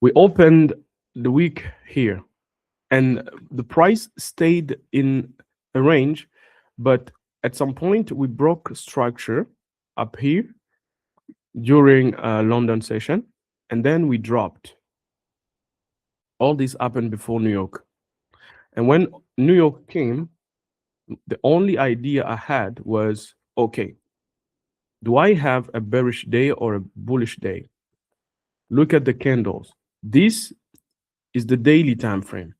We opened the week here, and the price stayed in a range, but at some point we broke structure up here during a London session, and then we dropped. All this happened before New York. And when New York came, the only idea I had was, okay, do I have a bearish day or a bullish day? Look at the candles. This is the daily time frame,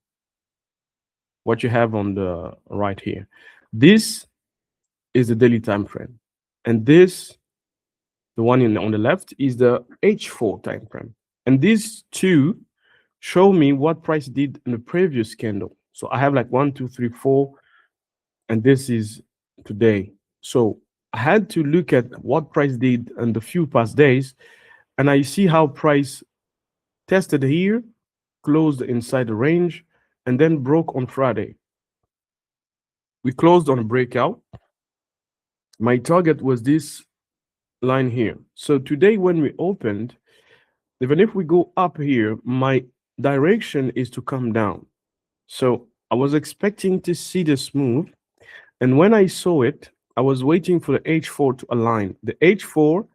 what you have on the right here. This is the daily time frame. And this, the one on the left, is the H4 time frame. And these two show me what price did in the previous candle. So I have like 1, 2, 3, 4, and this is today. So I had to look at what price did in the few past days, and I see how price tested here, closed inside the range, and then broke on Friday. We closed on a breakout. My target was this line here. So today when we opened, even if we go up here, my direction is to come down. So I was expecting to see this move, and when I saw it, I was waiting for the H4 to align. The H4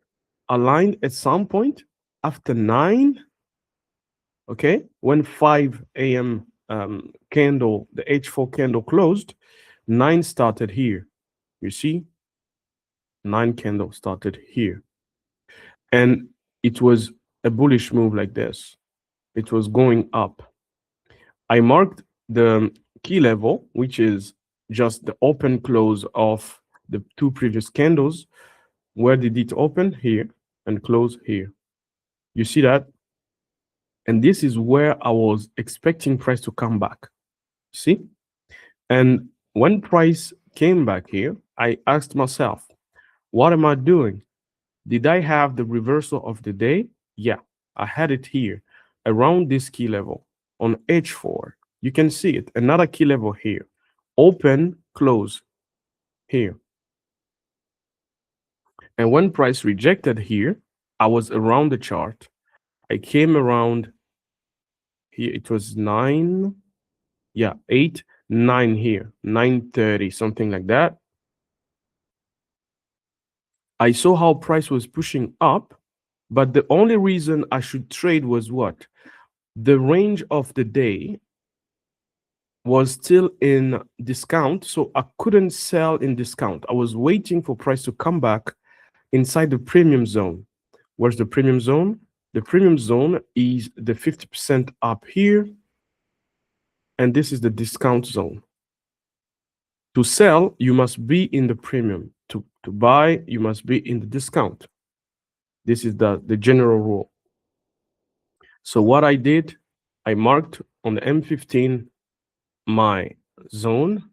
aligned at some point after 9, okay? When 5 a.m. Candle, the H4 candle closed, 9 started here. You see? 9 candle started here. And it was a bullish move like this. It was going up. I marked the key level, which is just the open close of the two previous candles. Where did it open? Here, and close here. You see that? And this is where I was expecting price to come back. See? And when price came back here, I asked myself, what am I doing? Did I have the reversal of the day? Yeah, I had it here around this key level on H4. You can see it. Another key level here. Open, close here. And when price rejected here, I was around the chart. I came around here. It was 9, yeah, 8, 9 here, 9:30, something like that. I saw how price was pushing up, but the only reason I should trade was what? The range of the day was still in discount, so I couldn't sell in discount. I was waiting for price to come back inside the premium zone. Where's the premium zone? The premium zone is the 50% up here, and this is the discount zone. To sell, you must be in the premium. To buy, you must be in the discount. This is the general rule. So what I did, I marked on the M15 my zone,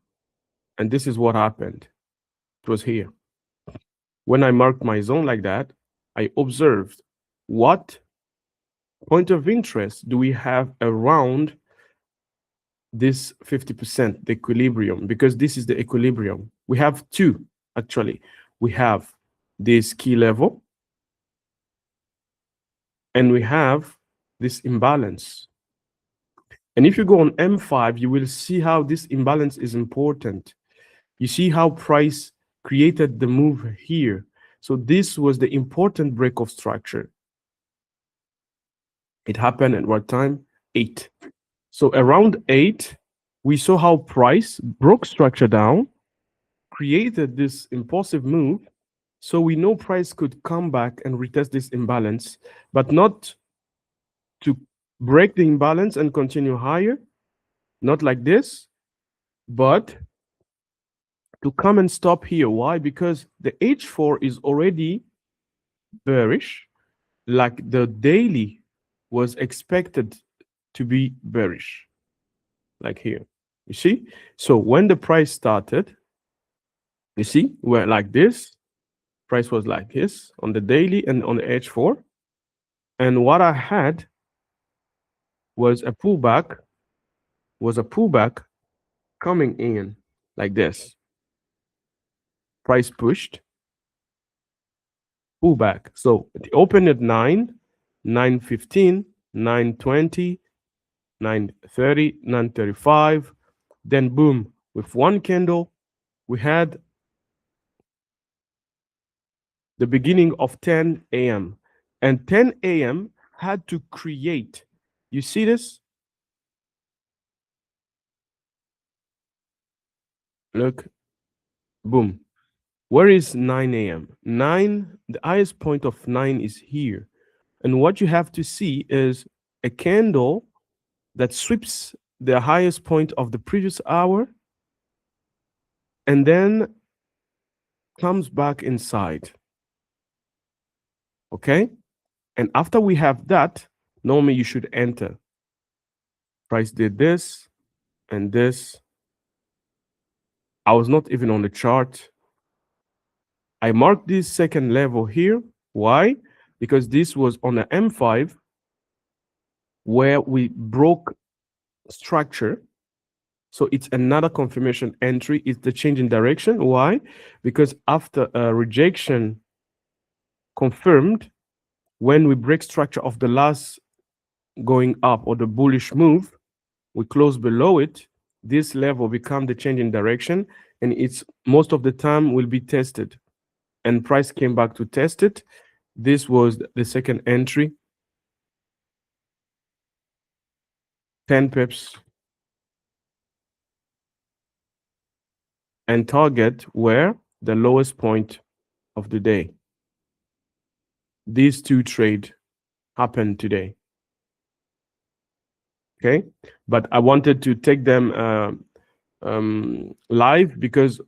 and this is what happened. It was here. When I marked my zone like that, I observed what point of interest do we have around this 50%, the equilibrium, because this is the equilibrium. We have two, actually. We have this key level, and we have this imbalance. And if you go on M5, you will see how this imbalance is important. You see how price created the move here. So this was the important break of structure. It happened at what time? 8. So around 8, we saw how price broke structure down, created this impulsive move. So we know price could come back and retest this imbalance, but not to break the imbalance and continue higher, not like this, but to come and stop here. Why? Because the H4 is already bearish, like the daily was expected to be bearish, like here. You see? So when the price started, you see, we're like this. Price was like this on the daily and on the H4. And what I had was a pullback, coming in like this. Price pushed, pullback. So it opened at 9, 9:15, 920, 930, 935. Then boom, with one candle, we had the beginning of 10 a.m. And 10 a.m. had to create. You see this? Look, boom. Where is 9 a.m.? 9, the highest point of 9 is here. And what you have to see is a candle that sweeps the highest point of the previous hour and then comes back inside. Okay? And after we have that, normally you should enter. Price did this and this. I was not even on the chart. I marked this second level here. Why? Because this was on the M5 where we broke structure. So it's another confirmation entry. It's the change in direction. Why? Because after a rejection confirmed, when we break structure of the last going up or the bullish move, we close below it, this level become the change in direction, and it's most of the time will be tested. And price came back to test it. This was the second entry. 10 pips. And target where the lowest point of the day. These two trade happened today. Okay, but I wanted to take them live because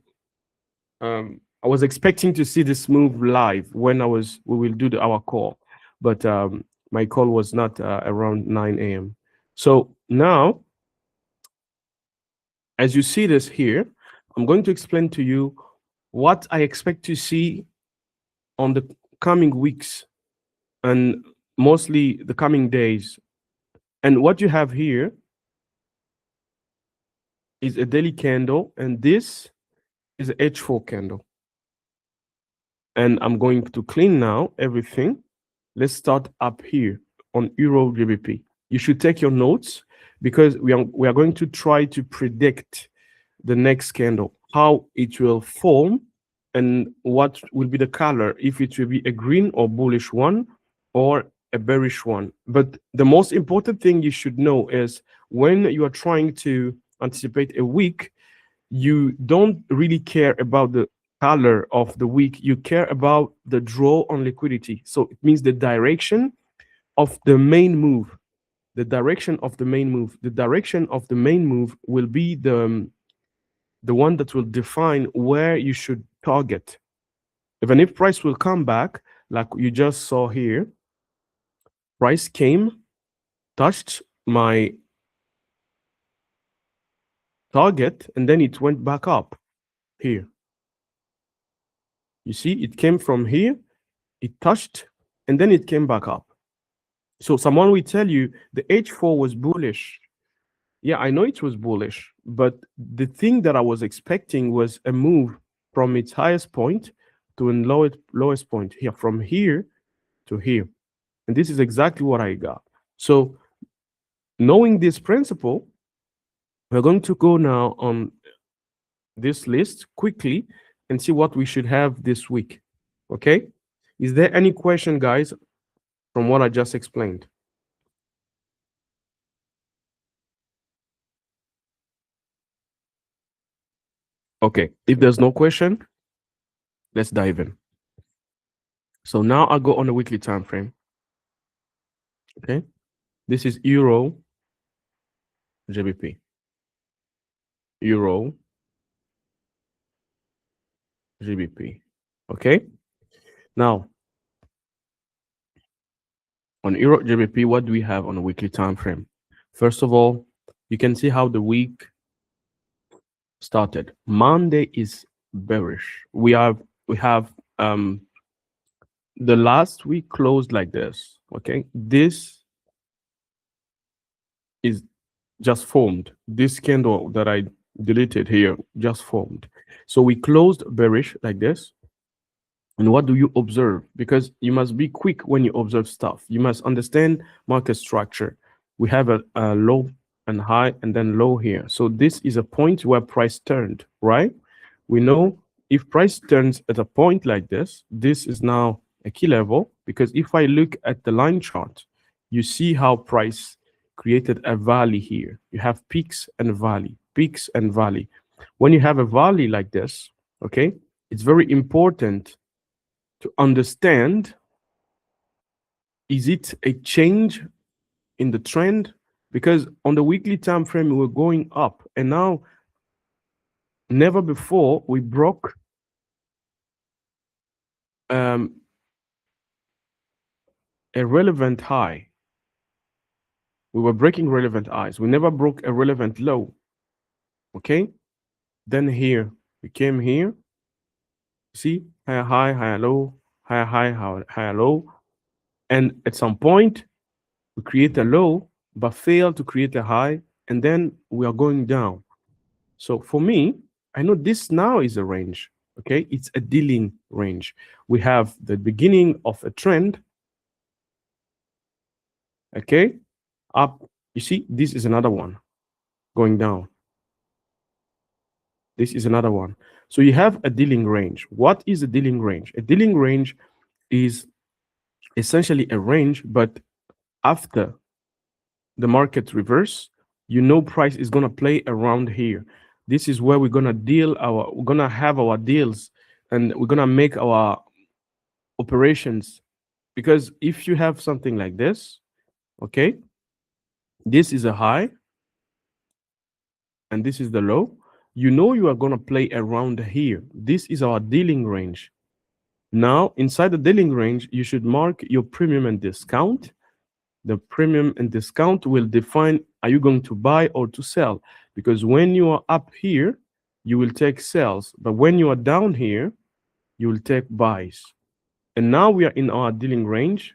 I was expecting to see this move live when we will do our call, but my call was not around 9 a.m. So now, as you see this here, I'm going to explain to you what I expect to see on the coming weeks and mostly the coming days. And what you have here is a daily candle, and this is a H4 candle. And I'm going to clean now everything. Let's start up here on Euro GBP. You should take your notes because we are going to try to predict the next candle, how it will form and what will be the color, if it will be a green or bullish one or a bearish one. But the most important thing you should know is when you are trying to anticipate a week, you don't really care about the color of the week. You care about the draw on liquidity. So it means the direction of the main move. The direction of the main move. The direction of the main move will be the one that will define where you should target. Even if price will come back, like you just saw here, price came, touched my target, and then it went back up here. You see, it came from here, it touched, and then it came back up. So someone will tell you the H4 was bullish. Yeah, I know it was bullish, but the thing that I was expecting was a move from its highest point to a lowest point here, from here to here. And this is exactly what I got. So knowing this principle, we're going to go now on this list quickly and see what we should have this week. Okay? Is there any question, guys, from what I just explained? Okay, if there's no question, let's dive in. So now I'll go on a weekly time frame. Okay, this is Euro GBP. Euro GBP. Okay, now on Euro GBP, what do we have on a weekly time frame? First of all, you can see how the week started. Monday is bearish. We have the last week closed like this. Okay, this is just formed. This candle that I deleted here just formed. So we closed bearish like this. And what do you observe? Because you must be quick when you observe stuff. You must understand market structure. We have a low and high and then low here. So this is a point where price turned, right? We know if price turns at a point like this is now a key level, because if I look at the line chart, you see how price created a valley here. You have peaks and valley, peaks and valley. When you have a valley like this, okay, it's very important to understand, is it a change in the trend? Because on the weekly time frame we were going up, and now never before we broke um, a relevant high. We were breaking relevant highs. We never broke a relevant low. Okay, then here we came here, see, higher high, higher low, higher high, higher low, and at some point we create a low but fail to create a high, and then we are going down. So for me, I know this now is a range. Okay, it's a dealing range. We have the beginning of a trend. Okay, up. You see, this is another one going down. This is another one. So you have a dealing range. What is a dealing range? A dealing range is essentially a range, but after the market reverse, you know price is gonna play around here. This is where we're gonna have our deals, and we're gonna make our operations. Because if you have something like this, okay, this is a high and this is the low, you know you are gonna play around here. This is our dealing range. Now, inside the dealing range, you should mark your premium and discount. The premium and discount will define, are you going to buy or to sell? Because when you are up here, you will take sales, but when you are down here, you will take buys. And now we are in our dealing range.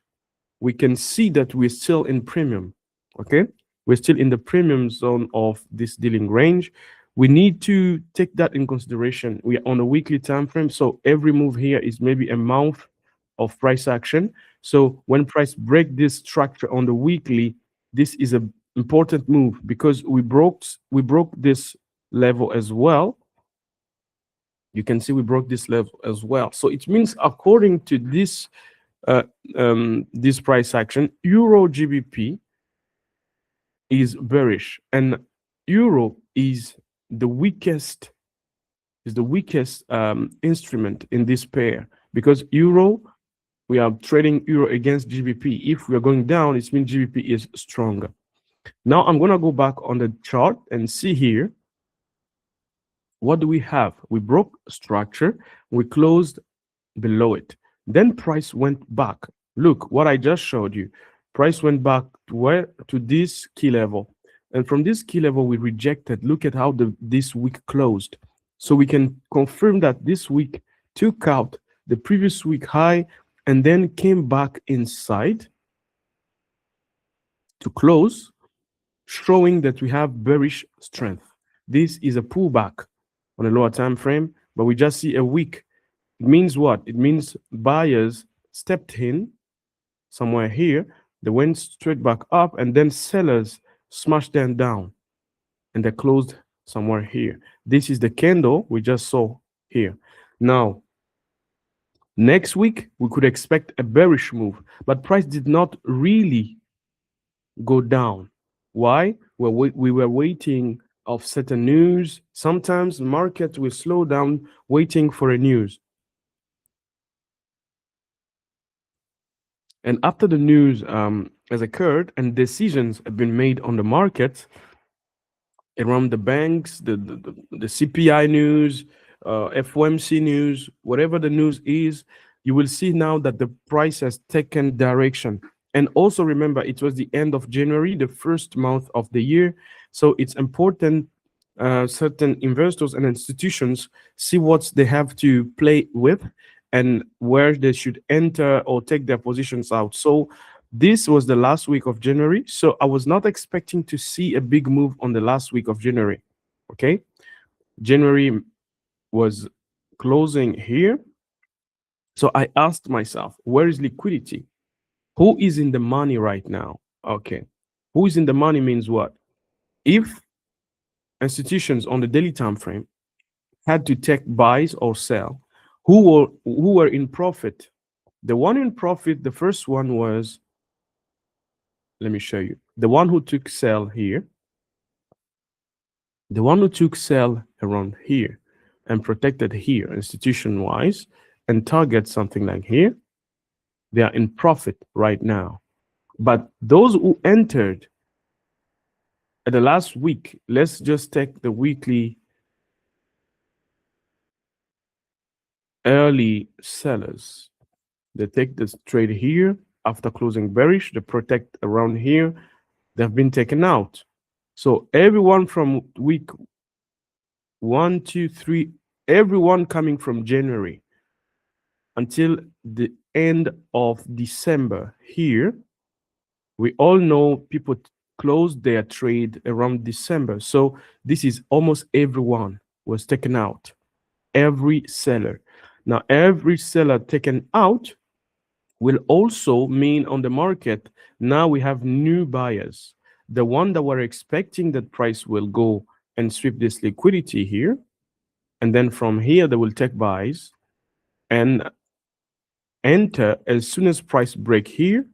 We can see that we're still in premium. Okay, we're still in the premium zone of this dealing range. We need to take that in consideration. We are on a weekly time frame, so every move here is maybe a month of price action. So when price break this structure on the weekly, this is a important move, because we broke this level as well. You can see we broke this level as well. So it means, according to uh, this price action, Euro GBP is bearish, and Euro the weakest is the weakest instrument in this pair, because Euro, we are trading Euro against GBP. If we are going down, it means GBP is stronger. Now I'm gonna go back on the chart and see here. What do we have? We broke structure, we closed below it. Then price went back. Look what I just showed you. Price went back to where? To this key level. And from this key level, we rejected. Look at how this week closed. So we can confirm that this week took out the previous week high and then came back inside to close, showing that we have bearish strength. This is a pullback on a lower time frame, but we just see a week. It means what? It means buyers stepped in somewhere here, they went straight back up, and then sellers smashed them down and they closed somewhere here. This is the candle we just saw here. Now, next week, we could expect a bearish move, but price did not really go down. Why? Well, we were waiting of certain news. Sometimes the market will slow down waiting for a news. And after the news has occurred and decisions have been made on the market around the banks, the CPI news, FOMC news, whatever the news is, you will see now that the price has taken direction. And also remember, it was the end of January, the first month of the year. So it's important certain investors and institutions see what they have to play with and where they should enter or take their positions out. So this was the last week of January. So I was not expecting to see a big move on the last week of January. Okay. January was closing here. So I asked myself, where is liquidity? Who is in the money right now? Okay. Who is in the money means what? If institutions on the daily time frame had to take buys or sell, who were in profit? The one in profit, the first one was, let me show you. The one who took sell here, the one who took sell around here and protected here institution wise and target something like here, they are in profit right now. But those who entered at the last week, let's just take the weekly early sellers. They take this trade here after closing bearish, they protect around here, they've been taken out. So everyone from week 1, 2, 3, everyone coming from January until the end of December here, we all know people closed their trade around December. So this is almost everyone was taken out, every seller. Now, every seller taken out will also mean on the market, now we have new buyers. The one that were expecting that price will go and sweep this liquidity here. And then from here, they will take buys and enter as soon as price break here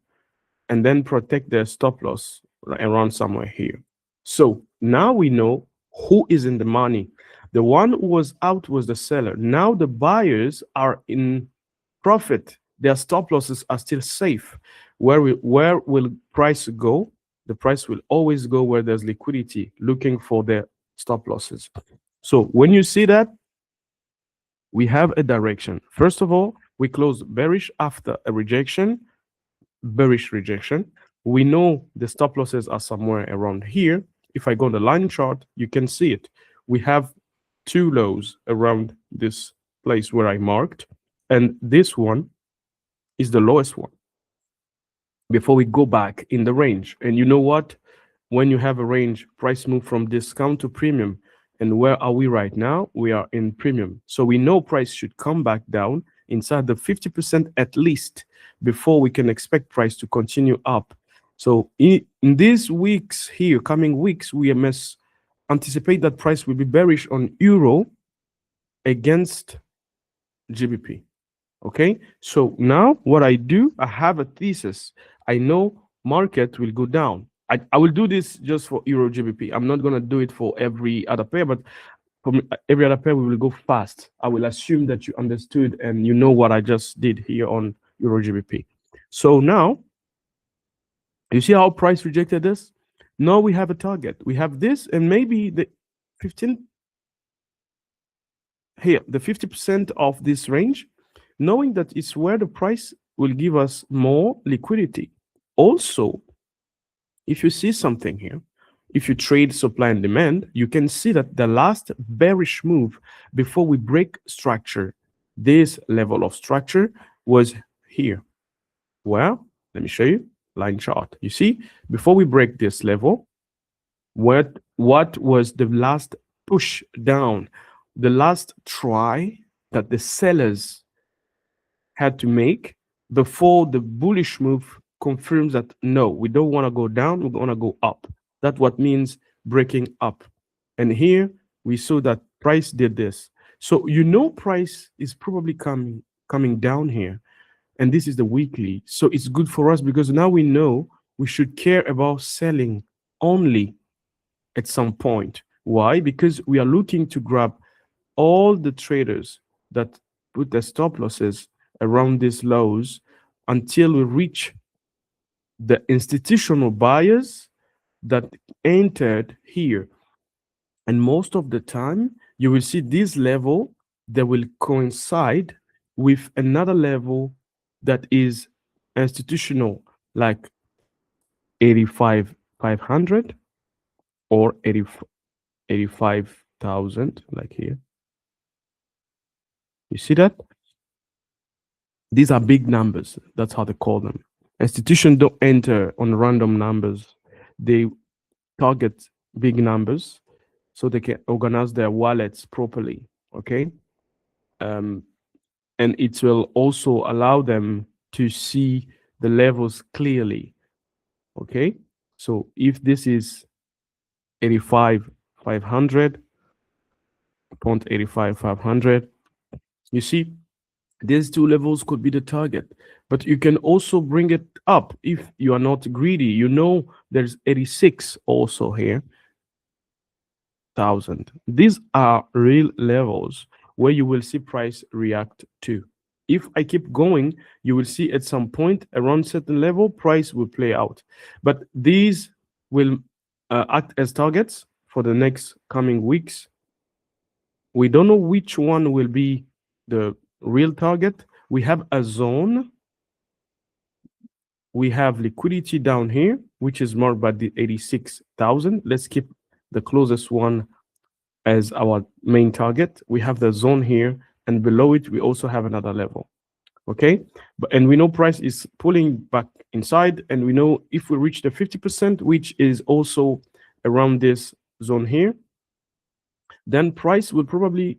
and then protect their stop loss around somewhere here. So now we know who is in the money. The one who was out was the seller. Now the buyers are in profit. Their stop losses are still safe. Where will price go? The price will always go where there's liquidity, looking for their stop losses. So when you see that, we have a direction. First of all, we close bearish after a rejection, bearish rejection. We know the stop losses are somewhere around here. If I go on the line chart, you can see it. We have two lows around this place where I marked, and this one is the lowest one before we go back in the range. And you know what? When you have a range, price move from discount to premium. And where are we right now? We are in premium. So we know price should come back down inside the 50% at least before we can expect price to continue up. So in these weeks here, coming weeks, we must anticipate that price will be bearish on euro against GBP. Okay, so now what I do, I have a thesis. I know market will go down. I will do this just for Euro GBP. I'm not going to do it for every other pair, but for every other pair, we will go fast. I will assume that you understood and you know what I just did here on Euro GBP. So now, you see how price rejected this? Now we have a target. We have this and maybe the 15 here, the 50% of this range, knowing that it's where the price will give us more liquidity. Also, if you see something here, if you trade supply and demand, you can see that the last bearish move before we break structure, this level of structure was here. Well, let me show you line chart. You see, before we break this level, what was the last push down, the last try that the sellers had to make before the bullish move confirms that no, we don't want to go down, we want to go up. That's what means breaking up. And here we saw that price did this. So you know price is probably coming down here. And this is the weekly. So it's good for us because now we know we should care about selling only at some point. Why? Because we are looking to grab all the traders that put their stop losses around these lows until we reach the institutional buyers that entered here. And most of the time, you will see this level that will coincide with another level that is institutional, like 85,500 or 85,000, like here. You see that? These are big numbers. That's how they call them. Institutions don't enter on random numbers. They target big numbers so they can organize their wallets properly. Okay. Um, and it will also allow them to see the levels clearly. Okay, so if this is 85 500 point 85 500, you see these two levels could be the target, but you can also bring it up if you are not greedy. You know, there's 86 also here thousand. These are real levels where you will see price react to. If I keep going, you will see at some point around certain level, price will play out. But these will act as targets for the next coming weeks. We don't know which one will be the real target. We have a zone. We have liquidity down here, which is marked by the 86,000. Let's keep the closest one as our main target. We have the zone here, and below it, we also have another level. Okay, and we know price is pulling back inside, and we know if we reach the 50%, which is also around this zone here, then price will probably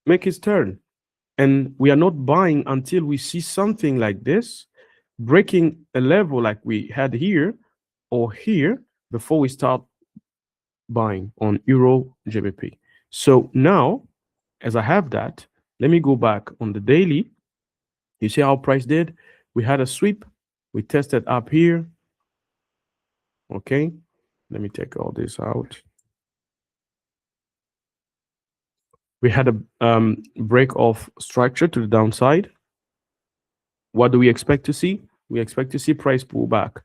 make its turn. And we are not buying until we see something like this, breaking a level like we had here or here before we start buying on Euro GBP. So now, as I have that, let me go back on the daily. You see how price did? We had a sweep. We tested up here. Okay. Let me take all this out. We had a break of structure to the downside. What do we expect to see? We expect to see price pull back.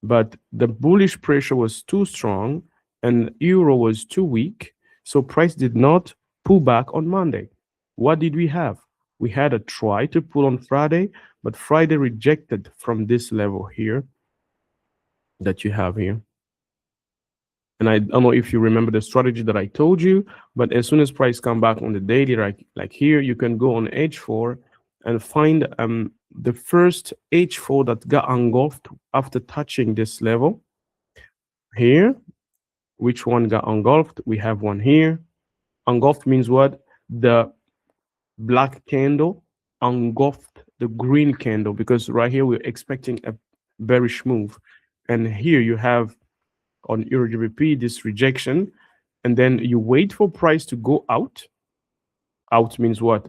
But the bullish pressure was too strong and euro was too weak. So price did not pull back on Monday. What did we have? We had a try to pull on Friday, but Friday rejected from this level here that you have here. And I don't know if you remember the strategy that I told you, but as soon as price come back on the daily, like here, you can go on H4 and find the first H4 that got engulfed after touching this level here. Which one got engulfed? We have one here. Engulfed means what? The black candle engulfed the green candle, because right here we're expecting a bearish move. And here you have on Euro GBP this rejection, and then you wait for price to go out. Out means what?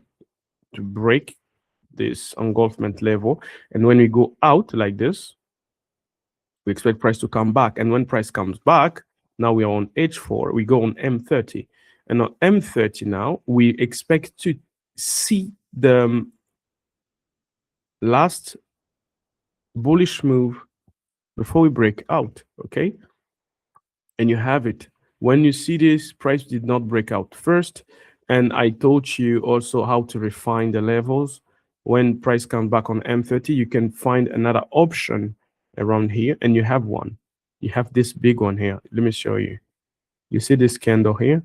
To break this engulfment level. And when we go out like this, we expect price to come back. And when price comes back, now we are on H4, we go on M30. And on M30 now, we expect to see the last bullish move before we break out, okay? And you have it. When you see this, price did not break out first. And I taught you also how to refine the levels. When price comes back on M30, you can find another option around here, and you have one. You have this big one here. Let me show you. You see this candle here?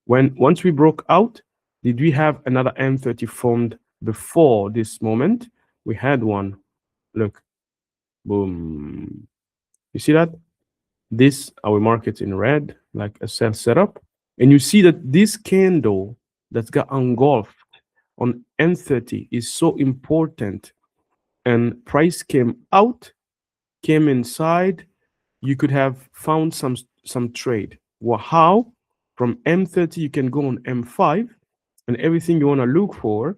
Once we broke out, did we have another M30 formed before this moment? We had one. Look, boom. You see that? This, I will mark it in red, like a sell setup. And you see that this candle that got engulfed on M30 is so important. And price came out, came inside. You could have found some trade. Well, how? From M30, you can go on M5, and everything you want to look for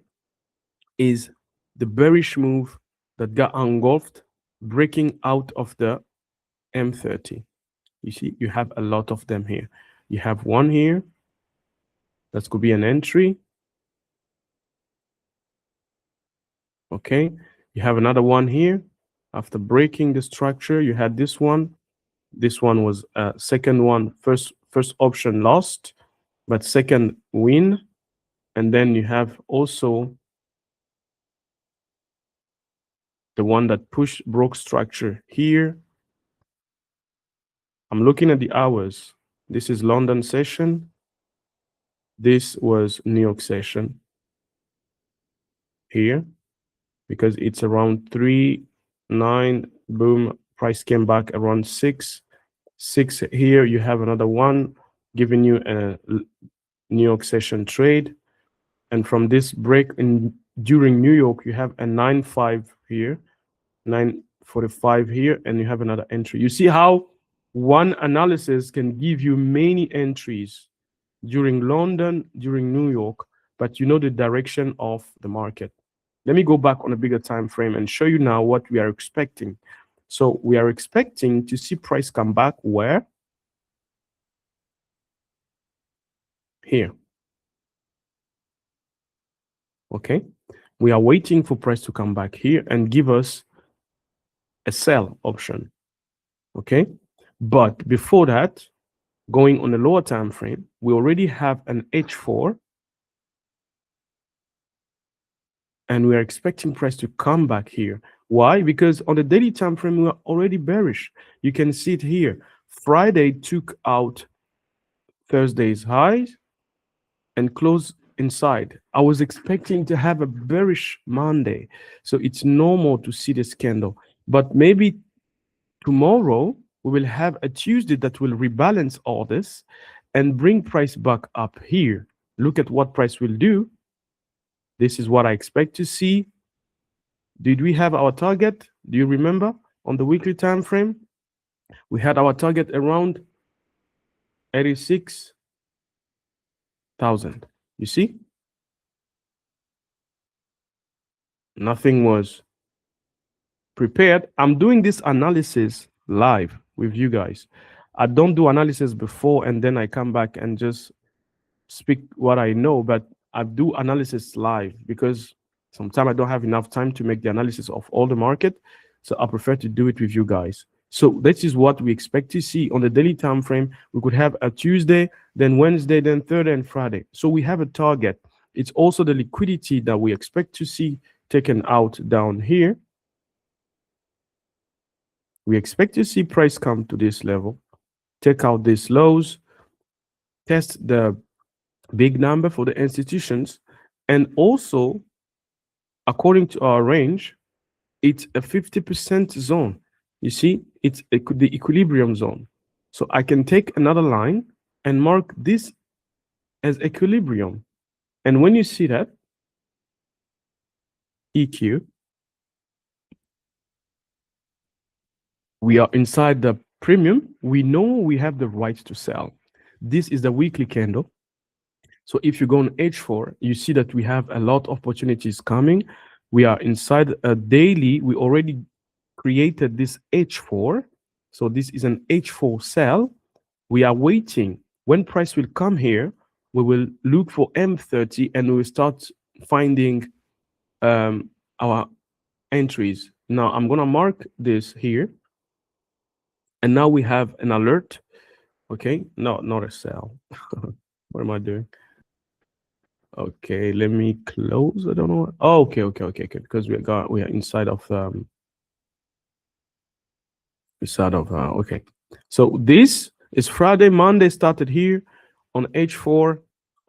is the bearish move that got engulfed, breaking out of the M30. You see, you have a lot of them here. You have one here. That could be an entry. Okay. You have another one here. After breaking the structure, you had this one. This one was second one. First option lost, but second win. And then you have also the one that broke structure here. I'm looking at the hours. This is London session. This was New York session here, because it's around 3-9, boom, price came back around 6 here. You have another one giving you a New York session trade, and from this break in during New York, you have a 9.5 here, 9.45 here, and you have another entry. You see how one analysis can give you many entries during London, during New York, but you know the direction of the market. Let me go back on a bigger time frame and show you now what we are expecting. So we are expecting to see price come back where? Here. Okay. We are waiting for price to come back here and give us a sell option. Okay. But before that, going on a lower time frame, we already have an H4 and we are expecting price to come back here. Why? Because on the daily time frame, we are already bearish. You can see it here. Friday took out Thursday's highs and closed inside. I was expecting to have a bearish Monday. So it's normal to see this candle. But maybe tomorrow we will have a Tuesday that will rebalance all this and bring price back up here. Look at what price will do. This is what I expect to see. Did we have our target? Do you remember on the weekly time frame? We had our target around 86,000. You see? Nothing was prepared. I'm doing this analysis live with you guys. I don't do analysis before and then I come back and just speak what I know, but I do analysis live because sometimes I don't have enough time to make the analysis of all the market. So I prefer to do it with you guys. So this is what we expect to see on the daily time frame. We could have a Tuesday, then Wednesday, then Thursday and Friday. So we have a target. It's also the liquidity that we expect to see taken out down here. We expect to see price come to this level, take out these lows, test the big number for the institutions, and also according to our range, it's a 50% zone. You see, it's the equilibrium zone. So I can take another line and mark this as equilibrium. And when you see that, EQ, we are inside the premium. We know we have the right to sell. This is the weekly candle. So if you go on H4, you see that we have a lot of opportunities coming. We are inside a daily. We already created this H4. So this is an H4 sell. We are waiting. When price will come here, we will look for M30 and we will start finding our entries. Now I'm going to mark this here. And now we have an alert. Okay, no, not a sell. What am I doing? Okay, let me close. I don't know. Oh, okay, because we are inside of okay. So this is Friday, Monday started here on H4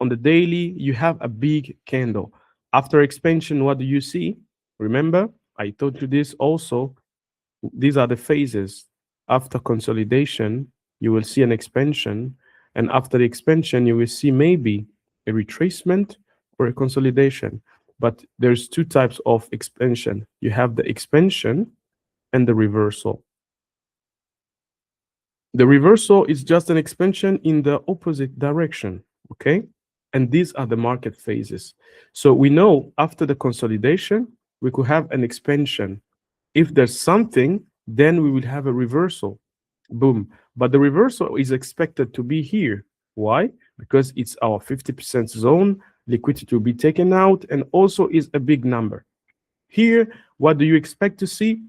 on the daily. You have a big candle. After expansion, what do you see? Remember, I told you this also. These are the phases. After consolidation, you will see an expansion, and after the expansion, you will see maybe a retracement or a consolidation. But there's two types of expansion. You have the expansion and the reversal. The reversal is just an expansion in the opposite direction, okay? And these are the market phases. So we know after the consolidation, we could have an expansion. If there's something, then we will have a reversal. Boom. But the reversal is expected to be here. Why? Because it's our 50% zone, liquidity will be taken out, and also is a big number. Here, what do you expect to see?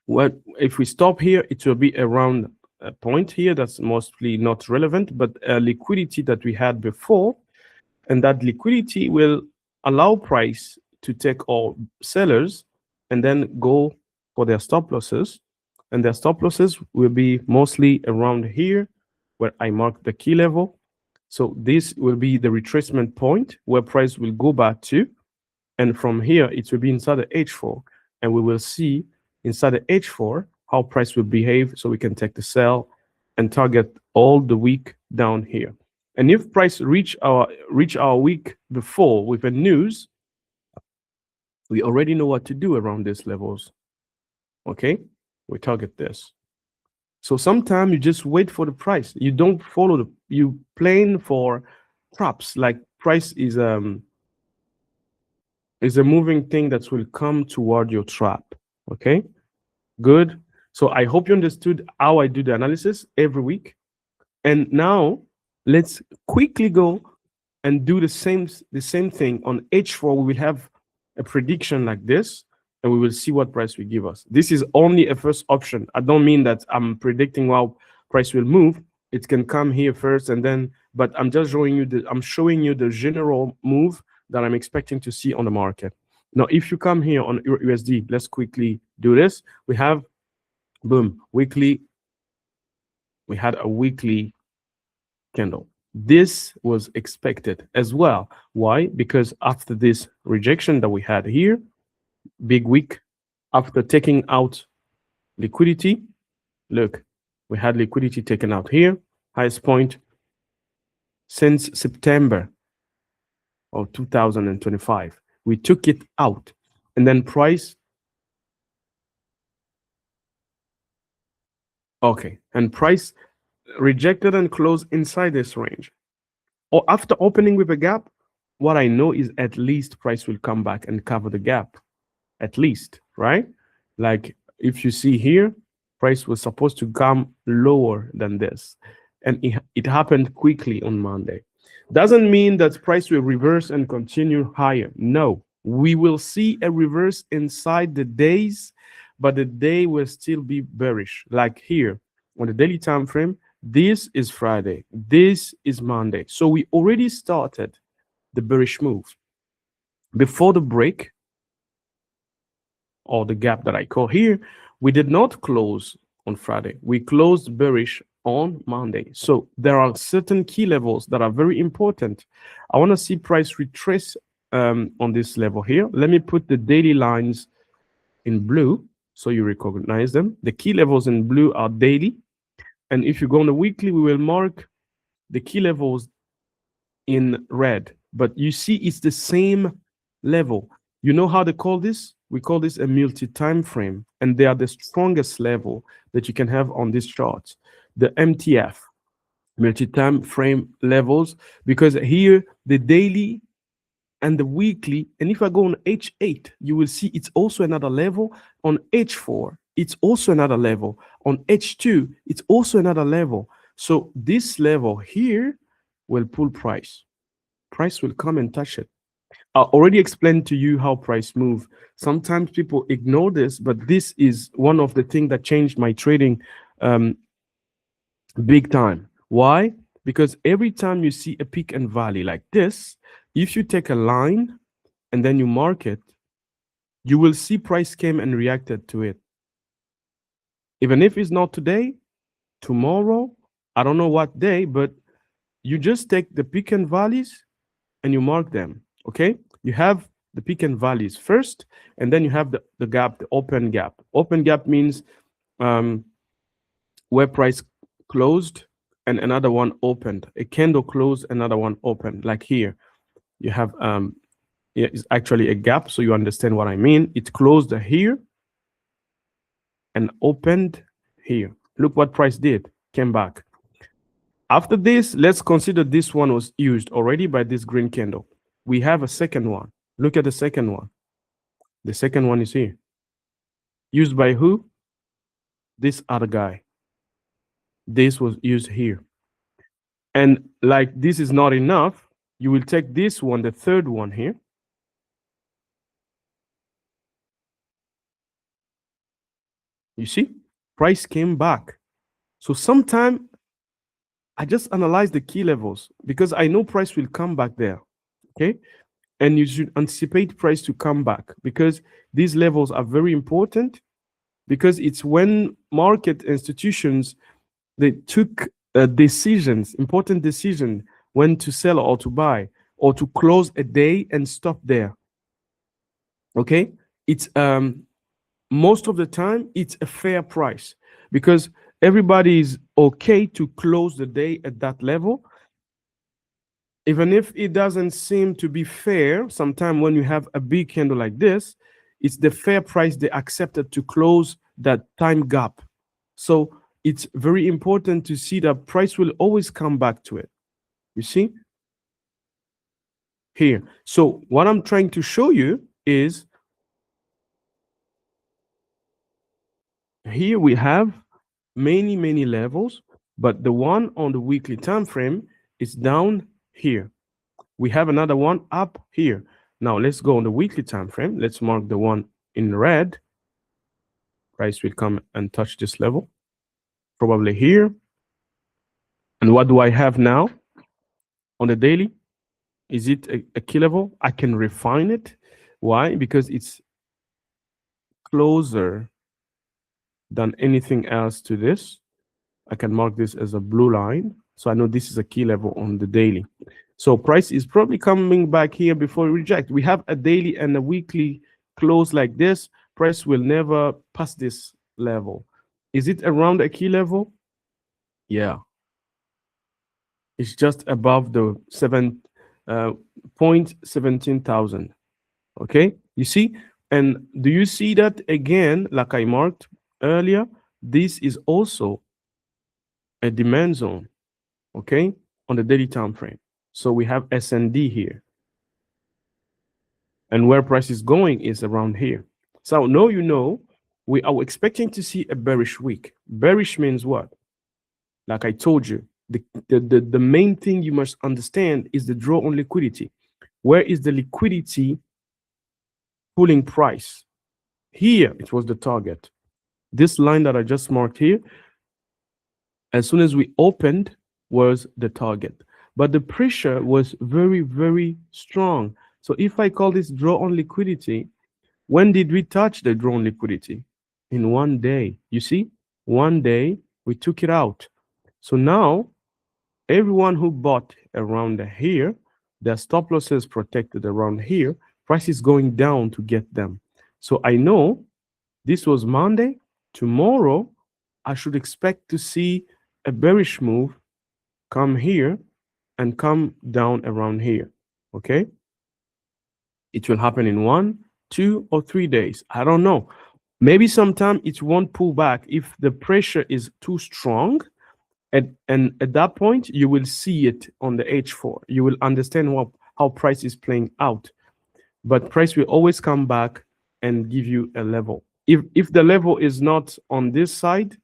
What if we stop here, it will be around a point here that's mostly not relevant, but a liquidity that we had before, and that liquidity will allow price to take all sellers and then go for their stop losses, and their stop losses will be mostly around here where I marked the key level. So this will be the retracement point where price will go back to, and from here it will be inside the H4, and we will see inside the H4 how price will behave, so we can take the sell and target all the week down here. And if price reach our week before with a news, We already know what to do around these levels. Okay, we target this. So sometimes you just wait for the price. You don't follow you plan for traps. Like price is a moving thing that will come toward your trap. Okay, good. So I hope you understood how I do the analysis every week. And now let's quickly go and do the same thing on H4. We will have a prediction like this, and we will see what price will give us. This is only a first option. I don't mean that I'm predicting how price will move. It can come here first and then, but I'm showing you the general move that I'm expecting to see on the market. Now, if you come here on USD, let's quickly do this. We have, boom, weekly. We had a weekly candle. This was expected as well. Why? Because after this rejection that we had here, big week, after taking out liquidity, look, we had liquidity taken out here, highest point since September of 2025. We took it out, and then price, okay, and price rejected and closed inside this range. Or after opening with a gap, what I know is at least price will come back and cover the gap. At least, right? Like if you see here, price was supposed to come lower than this. And it happened quickly on Monday. Doesn't mean that price will reverse and continue higher. No, we will see a reverse inside the days, but the day will still be bearish. Like here on the daily time frame, this is Friday, this is Monday. So we already started the bearish move. Before the break, or the gap that I call here, we did not close on Friday. We closed bearish on Monday. So there are certain key levels that are very important. I want to see price retrace on this level here. Let me put the daily lines in blue so you recognize them. The key levels in blue are daily. And if you go on the weekly, we will mark the key levels in red. But you see, it's the same level. You know how they call this? We call this a multi-time frame, and they are the strongest level that you can have on this chart, the MTF, multi-time frame levels, because here the daily and the weekly, and if I go on H8, you will see it's also another level. On H4, it's also another level. On H2, it's also another level. So this level here will pull price. Price will come and touch it. I already explained to you how price move. Sometimes people ignore this, but this is one of the things that changed my trading big time. Why? Because every time you see a peak and valley like this, if you take a line and then you mark it, you will see price came and reacted to it. Even if it's not today, tomorrow, I don't know what day, but you just take the peak and valleys and you mark them. Okay, you have the peak and valleys first, and then you have the gap, the open gap. Open gap means where price closed and another one opened. A candle closed, another one opened. Like here, you have yeah, it's actually a gap, so you understand what I mean. It closed here and opened here. Look what price did, came back. After this, let's consider this one was used already by this green candle. We have a second one. Look at the second one. The second one is here. Used by who? This other guy. This was used here. And like this is not enough, you will take this one, the third one here. You see, price came back. So sometime I just analyze the key levels because I know price will come back there. Okay. And you should anticipate price to come back because these levels are very important, because it's when market institutions, they took decisions, important decision, when to sell or to buy or to close a day and stop there. Okay, it's most of the time it's a fair price because everybody is okay to close the day at that level. even if it doesn't seem to be fair, sometimes when you have a big candle like this, it's the fair price they accepted to close that time gap. So it's very important to see that price will always come back to it. You see here. So what I'm trying to show you is here we have many levels, but the one on the weekly time frame is down here. We have another one up here. Now let's go on the weekly time frame. Let's mark the one in red. Price will come and touch this level, probably here. And what do I have now on the daily? Is it a key level? I can refine it. Why? Because it's closer than anything else to this. I can mark this as a blue line. So I know this is a key level on the daily. So price is probably coming back here before reject. We have a daily and a weekly close like this. Price will never pass this level. Is it around a key level? Yeah. It's just above the 17,000. Okay, you see? And do you see that again, like I marked earlier? This is also a demand zone, okay, on the daily time frame. So we have SND here. And where price is going is around here. So now you know we are expecting to see a bearish week. Bearish means what? Like I told you, the main thing you must understand is the draw on liquidity. Where is the liquidity pulling price? Here, it was the target. This line that I just marked here, as soon as we opened, was the target. But the pressure was very strong. So if I call this draw on liquidity, when did we touch the draw on liquidity? In one day. You see, one day we took it out. So now everyone who bought around here, their stop losses protected around here, price is going down to get them. So I know this was Monday. Tomorrow, I should expect to see a bearish move come here and come down around here. Okay? It will happen in 1, 2, or 3 days. I don't know. Maybe sometime it won't pull back if the pressure is too strong. And at that point, you will see it on the H4. You will understand how price is playing out. But price will always come back and give you a level. If the level is not on this side,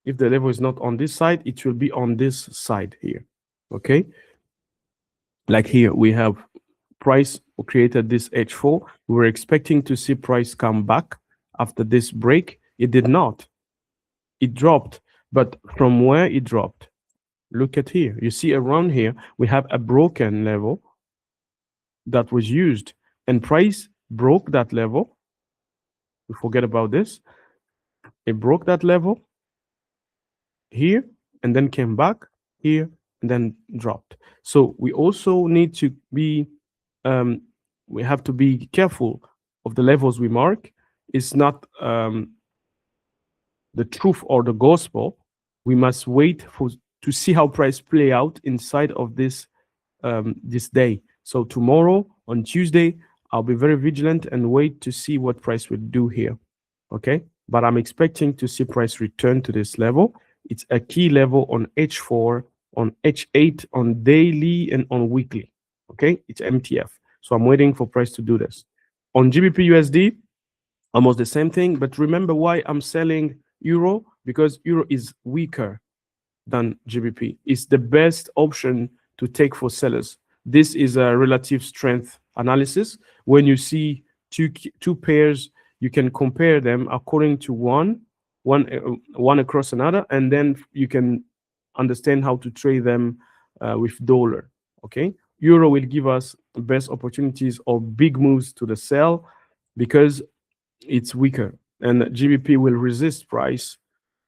if the level is not on this side, it will be on this side here. Okay? Like here, we have price created this H4. We were expecting to see price come back after this break. It did not. It dropped. But from where it dropped, look at here. You see around here, we have a broken level that was used. And price broke that level. We forget about this. It broke that level here and then came back here and then dropped. So we also need to be, we have to be careful of the levels we mark. It's not the truth or the gospel. We must wait to see how price play out inside of this this day. So tomorrow on Tuesday, I'll be very vigilant and wait to see what price will do here. Okay, but I'm expecting to see price return to this level. It's a key level on H4, on H8, on daily, and on weekly. Okay, it's MTF. So I'm waiting for price to do this. On GBP USD, almost the same thing. But remember why I'm selling Euro? Because Euro is weaker than GBP. It's the best option to take for sellers. This is a relative strength analysis. When you see two pairs, you can compare them according to one across another, and then you can understand how to trade them with dollar. Okay, Euro will give us the best opportunities of big moves to the sell because it's weaker, and GBP will resist price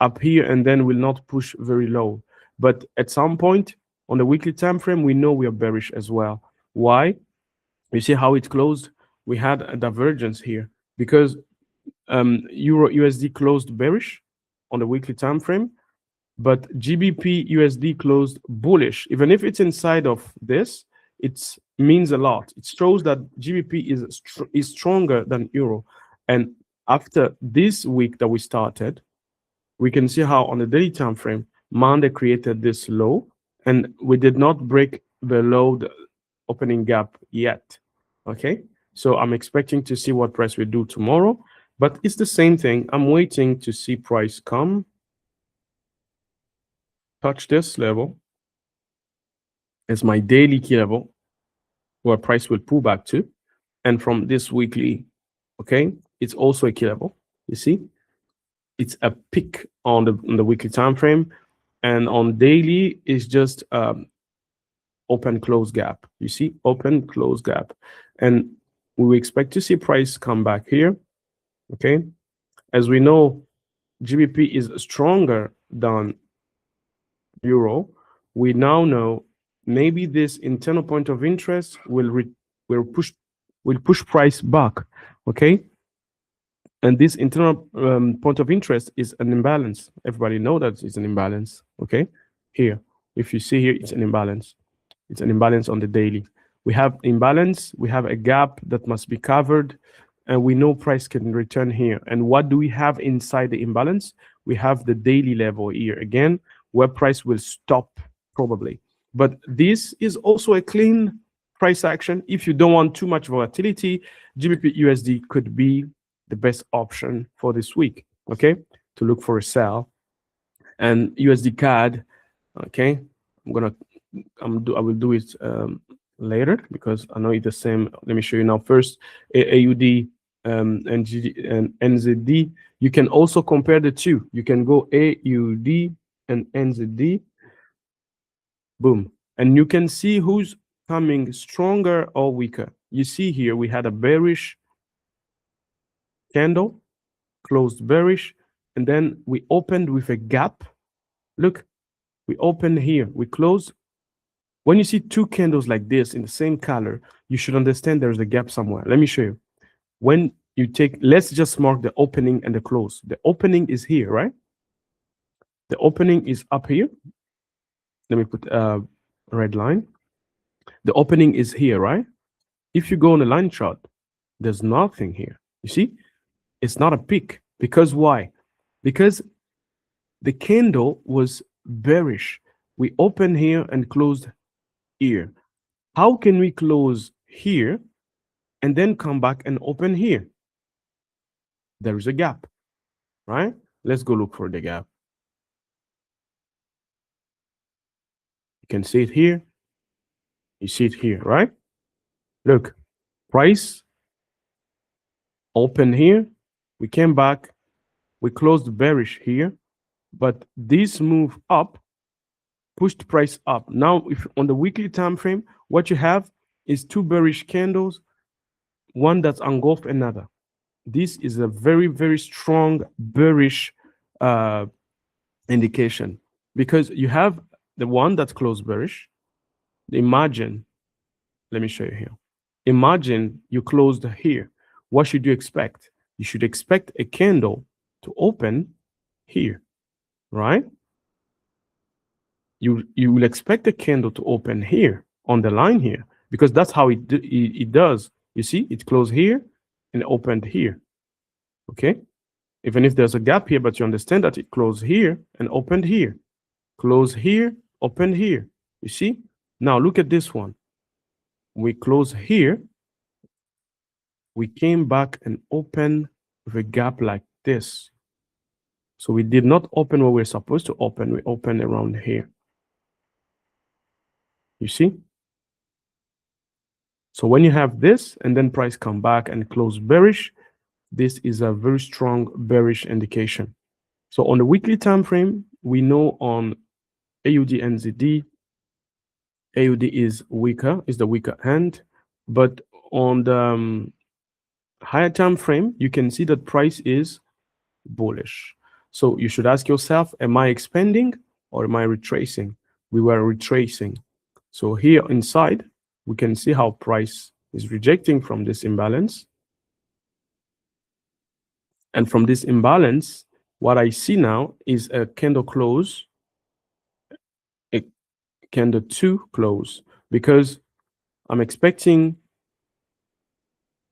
up here and then will not push very low. But at some point on the weekly time frame, we know we are bearish as well. Why? You see how it closed? We had a divergence here because Euro USD closed bearish on the weekly time frame, but GBP USD closed bullish. Even if it's inside of this, it means a lot. It shows that GBP is stronger than euro. And after this week that we started, we can see how on the daily time frame, Monday created this low, and we did not break below the opening gap yet. Okay, so I'm expecting to see what price will do tomorrow, but it's the same thing. I'm waiting to see price come, touch this level. It's my daily key level where price will pull back to, and from this weekly, okay, it's also a key level. You see, it's a peak on the weekly time frame, and on daily is just open close gap. You see, open close gap, and we expect to see price come back here. Okay, as we know, GBP is stronger than euro. We now know maybe this internal point of interest will push price back. Okay, and this internal point of interest is an imbalance. Everybody know that it's an imbalance. Okay, here, if you see here, it's an imbalance. It's an imbalance on the daily. We have imbalance, we have a gap that must be covered, and we know price can return here. And what do we have inside the imbalance? We have the daily level here again, where price will stop probably. But this is also a clean price action. If you don't want too much volatility, GBP USD could be the best option for this week, okay, to look for a sell. And USD CAD, okay, I will do it later because I know it's the same. Let me show you now first. AUD and NZD. You can also compare the two. You can go AUD and NZD. Boom. And you can see who's coming stronger or weaker. You see here we had a bearish candle, closed bearish, and then we opened with a gap. Look, we opened here, we closed. When you see two candles like this in the same color, you should understand there's a gap somewhere. Let me show you. When you take, let's just mark the opening and the close. The opening is here, right? The opening is up here. Let me put a red line. The opening is here, right? If you go on the line chart, there's nothing here. You see, it's not a peak. Because why? Because the candle was bearish. We opened here and closed here. How can we close here and then come back and open here? There is a gap, right? Let's go look for the gap. You can see it here. You see it here, right? Look, price open here. We came back. We closed bearish here, but this move up pushed price up. Now, if on the weekly time frame, what you have is two bearish candles, one that's engulfed another. This is a very, very strong bearish indication because you have the one that's closed bearish. Imagine, let me show you here. Imagine you closed here. What should you expect? You should expect a candle to open here, right? You will expect a candle to open here on the line here because that's how it does. You see, it closed here and opened here. Okay, even if there's a gap here, but you understand that it closed here and opened here, closed here, opened here. You see, now look at this one. We closed here, we came back and opened with a gap like this. So we did not open where we're supposed to open. We opened around here. You see? So when you have this and then price come back and close bearish, this is a very strong bearish indication. So on the weekly time frame, we know on AUD NZD, AUD is weaker, is the weaker hand, but on the higher time frame, you can see that price is bullish. So you should ask yourself, am I expanding or am I retracing? We were retracing. So here inside, we can see how price is rejecting from this imbalance. And from this imbalance, what I see now is a candle close candle 2 close, because I'm expecting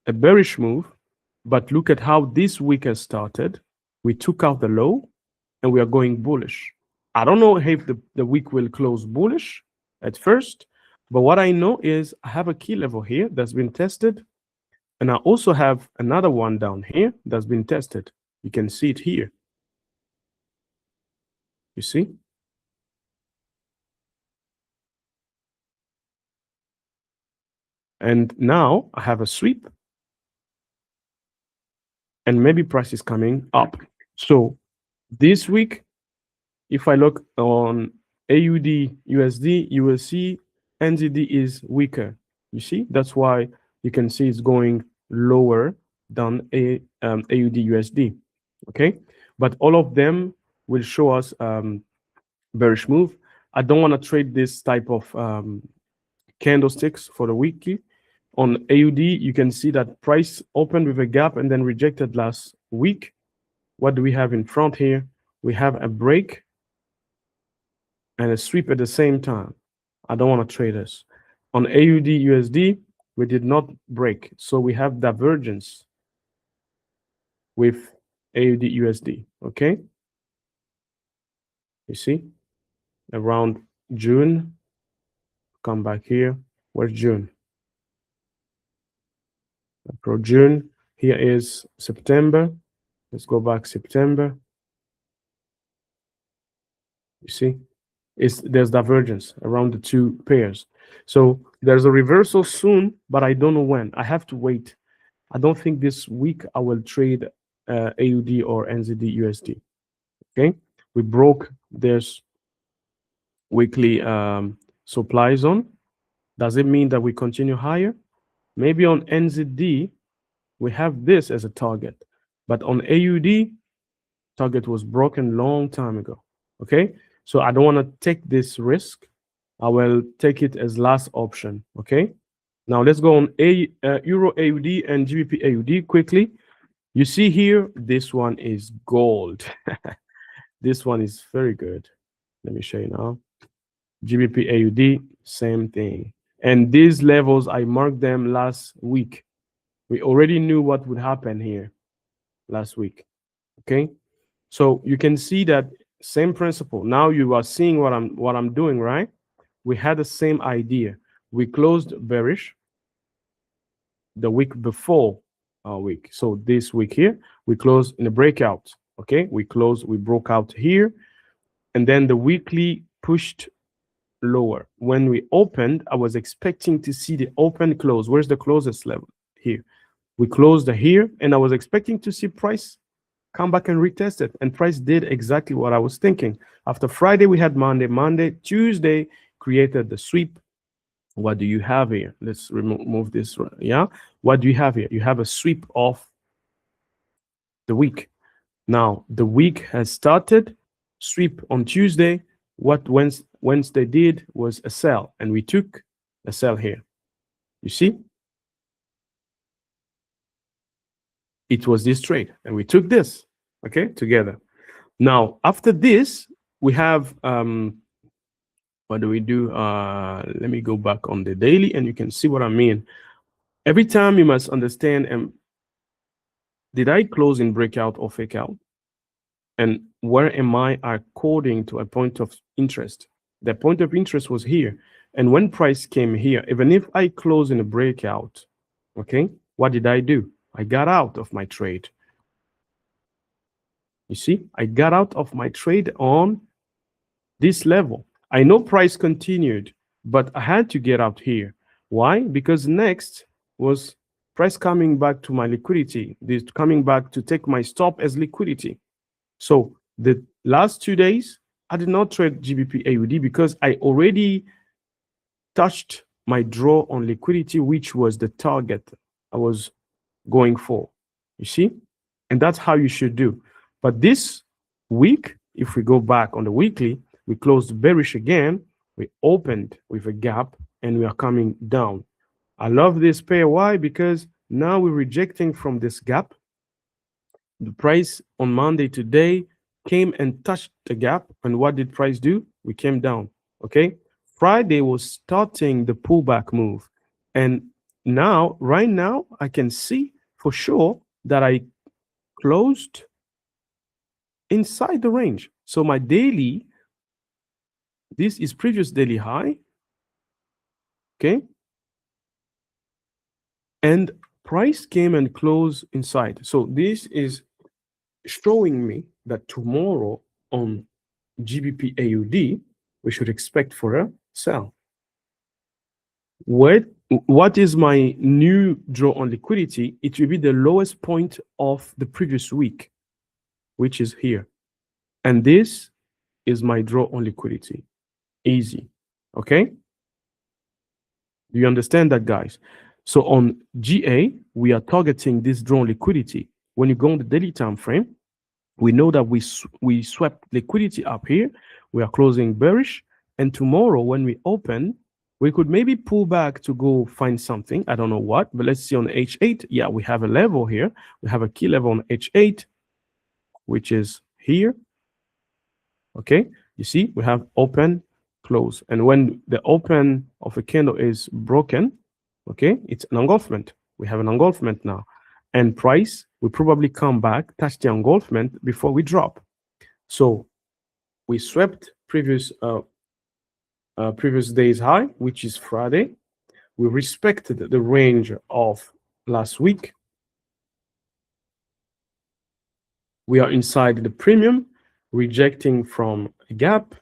a bearish move. But look at how this week has started. We took out the low and we are going bullish. I don't know if the week will close bullish at first, but what I know is I have a key level here that's been tested, and I also have another one down here that's been tested. You can see it here. You see? And now I have a sweep, and maybe price is coming up. So this week, if I look on AUD USD, you will see NZD is weaker. You see, that's why you can see it's going lower than AUD USD. Okay, but all of them will show us bearish move. I don't want to trade this type of candlesticks for the weekly. On AUD, you can see that price opened with a gap and then rejected last week. What do we have in front here? We have a break and a sweep at the same time. I don't want to trade this. On AUD USD, we did not break, so we have divergence with AUD USD. Okay, you see, around June. Come back here. Where's June? For June, here is September. Let's go back September. You see, there's divergence around the two pairs. So there's a reversal soon, but I don't know when. I have to wait. I don't think this week I will trade AUD or NZD USD. Okay, we broke this weekly supply zone. Does it mean that we continue higher? Maybe on NZD, we have this as a target, but on AUD, target was broken long time ago. Okay, so I don't want to take this risk. I will take it as last option. Okay, now let's go on Euro AUD and GBP AUD quickly. You see here, this one is gold. This one is very good. Let me show you now. GBP AUD, same thing. And these levels, I marked them last week. We already knew what would happen here last week. Okay, so you can see that same principle. Now you are seeing what I'm doing, right? We had the same idea. We closed bearish the week before our week. So this week here, we closed in a breakout. Okay, we broke out here, and then the weekly pushed lower. When we opened, I was expecting to see the open close. Where's the closest level? Here. We closed here, and I was expecting to see price come back and retest it. And price did exactly what I was thinking. After Friday, we had Monday. Tuesday created the sweep. What do you have here? Let's remove this. Yeah. What do you have here? You have a sweep of the week. Now, the week has started. Sweep on Tuesday. What Wednesday did was a sell, and we took a sell here. You see? It was this trade, and we took this, okay, together. Now, after this, we have, what do we do? Let me go back on the daily, and you can see what I mean. Every time you must understand, did I close in breakout or fake out? And where am I according to a point of interest? The point of interest was here. And when price came here, even if I close in a breakout, okay, what did I do? I got out of my trade. You see, I got out of my trade on this level. I know price continued, but I had to get out here. Why? Because next was price coming back to my liquidity. This coming back to take my stop as liquidity. So the last 2 days, I did not trade GBP AUD because I already touched my draw on liquidity, which was the target I was going for. You see? And that's how you should do. But this week, if we go back on the weekly, we closed bearish again. We opened with a gap and we are coming down. I love this pair. Why? Because now we're rejecting from this gap. The price on Monday today came and touched the gap. And what did price do? We came down. Okay. Friday was starting the pullback move. And now, right now, I can see for sure that I closed inside the range. So my daily, this is previous daily high, okay? And price came and closed inside. So this is showing me that tomorrow on GBP AUD, we should expect for a sell. What is my new draw on liquidity? It will be the lowest point of the previous week, which is here. And this is my draw on liquidity. Easy. Okay? Do you understand that, guys? So on GA, we are targeting this draw on liquidity. When you go on the daily time frame, we know that we swept liquidity up here. We are closing bearish. And tomorrow when we open, we could maybe pull back to go find something. I don't know what, but let's see on H8. Yeah, we have a level here. We have a key level on H8, which is here. Okay, you see, we have open, close. And when the open of a candle is broken, okay, it's an engulfment. We have an engulfment now. And price will probably come back, touch the engulfment before we drop. So we swept previous day's high, which is Friday. We respected the range of last week. We are inside the premium, rejecting from a gap.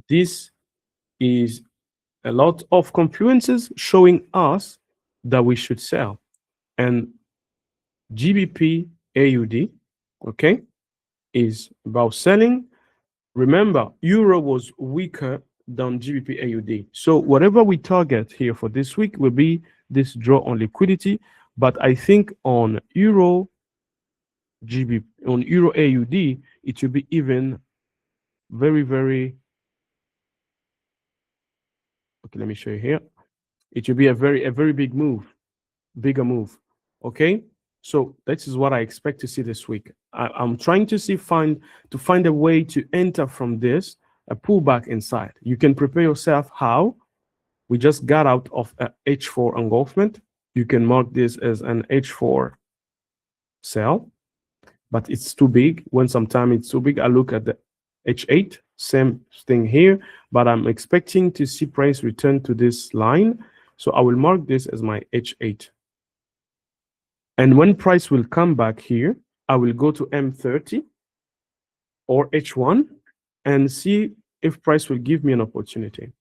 This is a lot of confluences showing us that we should sell. And GBP AUD, okay, is about selling. Remember, euro was weaker than GBP AUD. So whatever we target here for this week will be this draw on liquidity. But I think on euro GBP, on euro AUD, it will be even very, very, okay, let me show you here. It will be a very big move, bigger move. Okay, so this is what I expect to see this week. I'm trying to find a way to enter from this, a pullback inside. You can prepare yourself how. We just got out of a H4 engulfment. You can mark this as an H4 sell, but it's too big. When sometimes it's too big, I look at the H8, same thing here, but I'm expecting to see price return to this line. So I will mark this as my H8. And when price will come back here, I will go to M30 or H1 and see if price will give me an opportunity.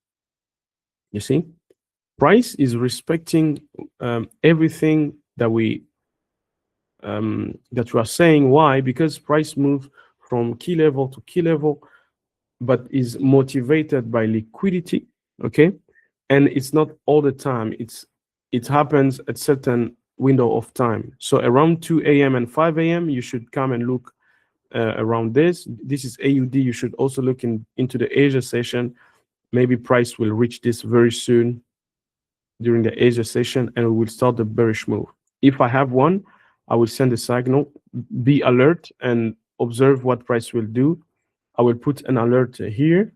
You see, price is respecting everything that we are saying. Why? Because price moves from key level to key level, but is motivated by liquidity. Okay, and it's not all the time. It happens at certain window of time. So around 2 a.m. and 5 a.m. you should come and look around this. This is AUD. You should also look into the Asia session. Maybe price will reach this very soon during the Asia session, and we will start the bearish move. If I have one, I will send a signal. Be alert and observe what price will do. I will put an alert here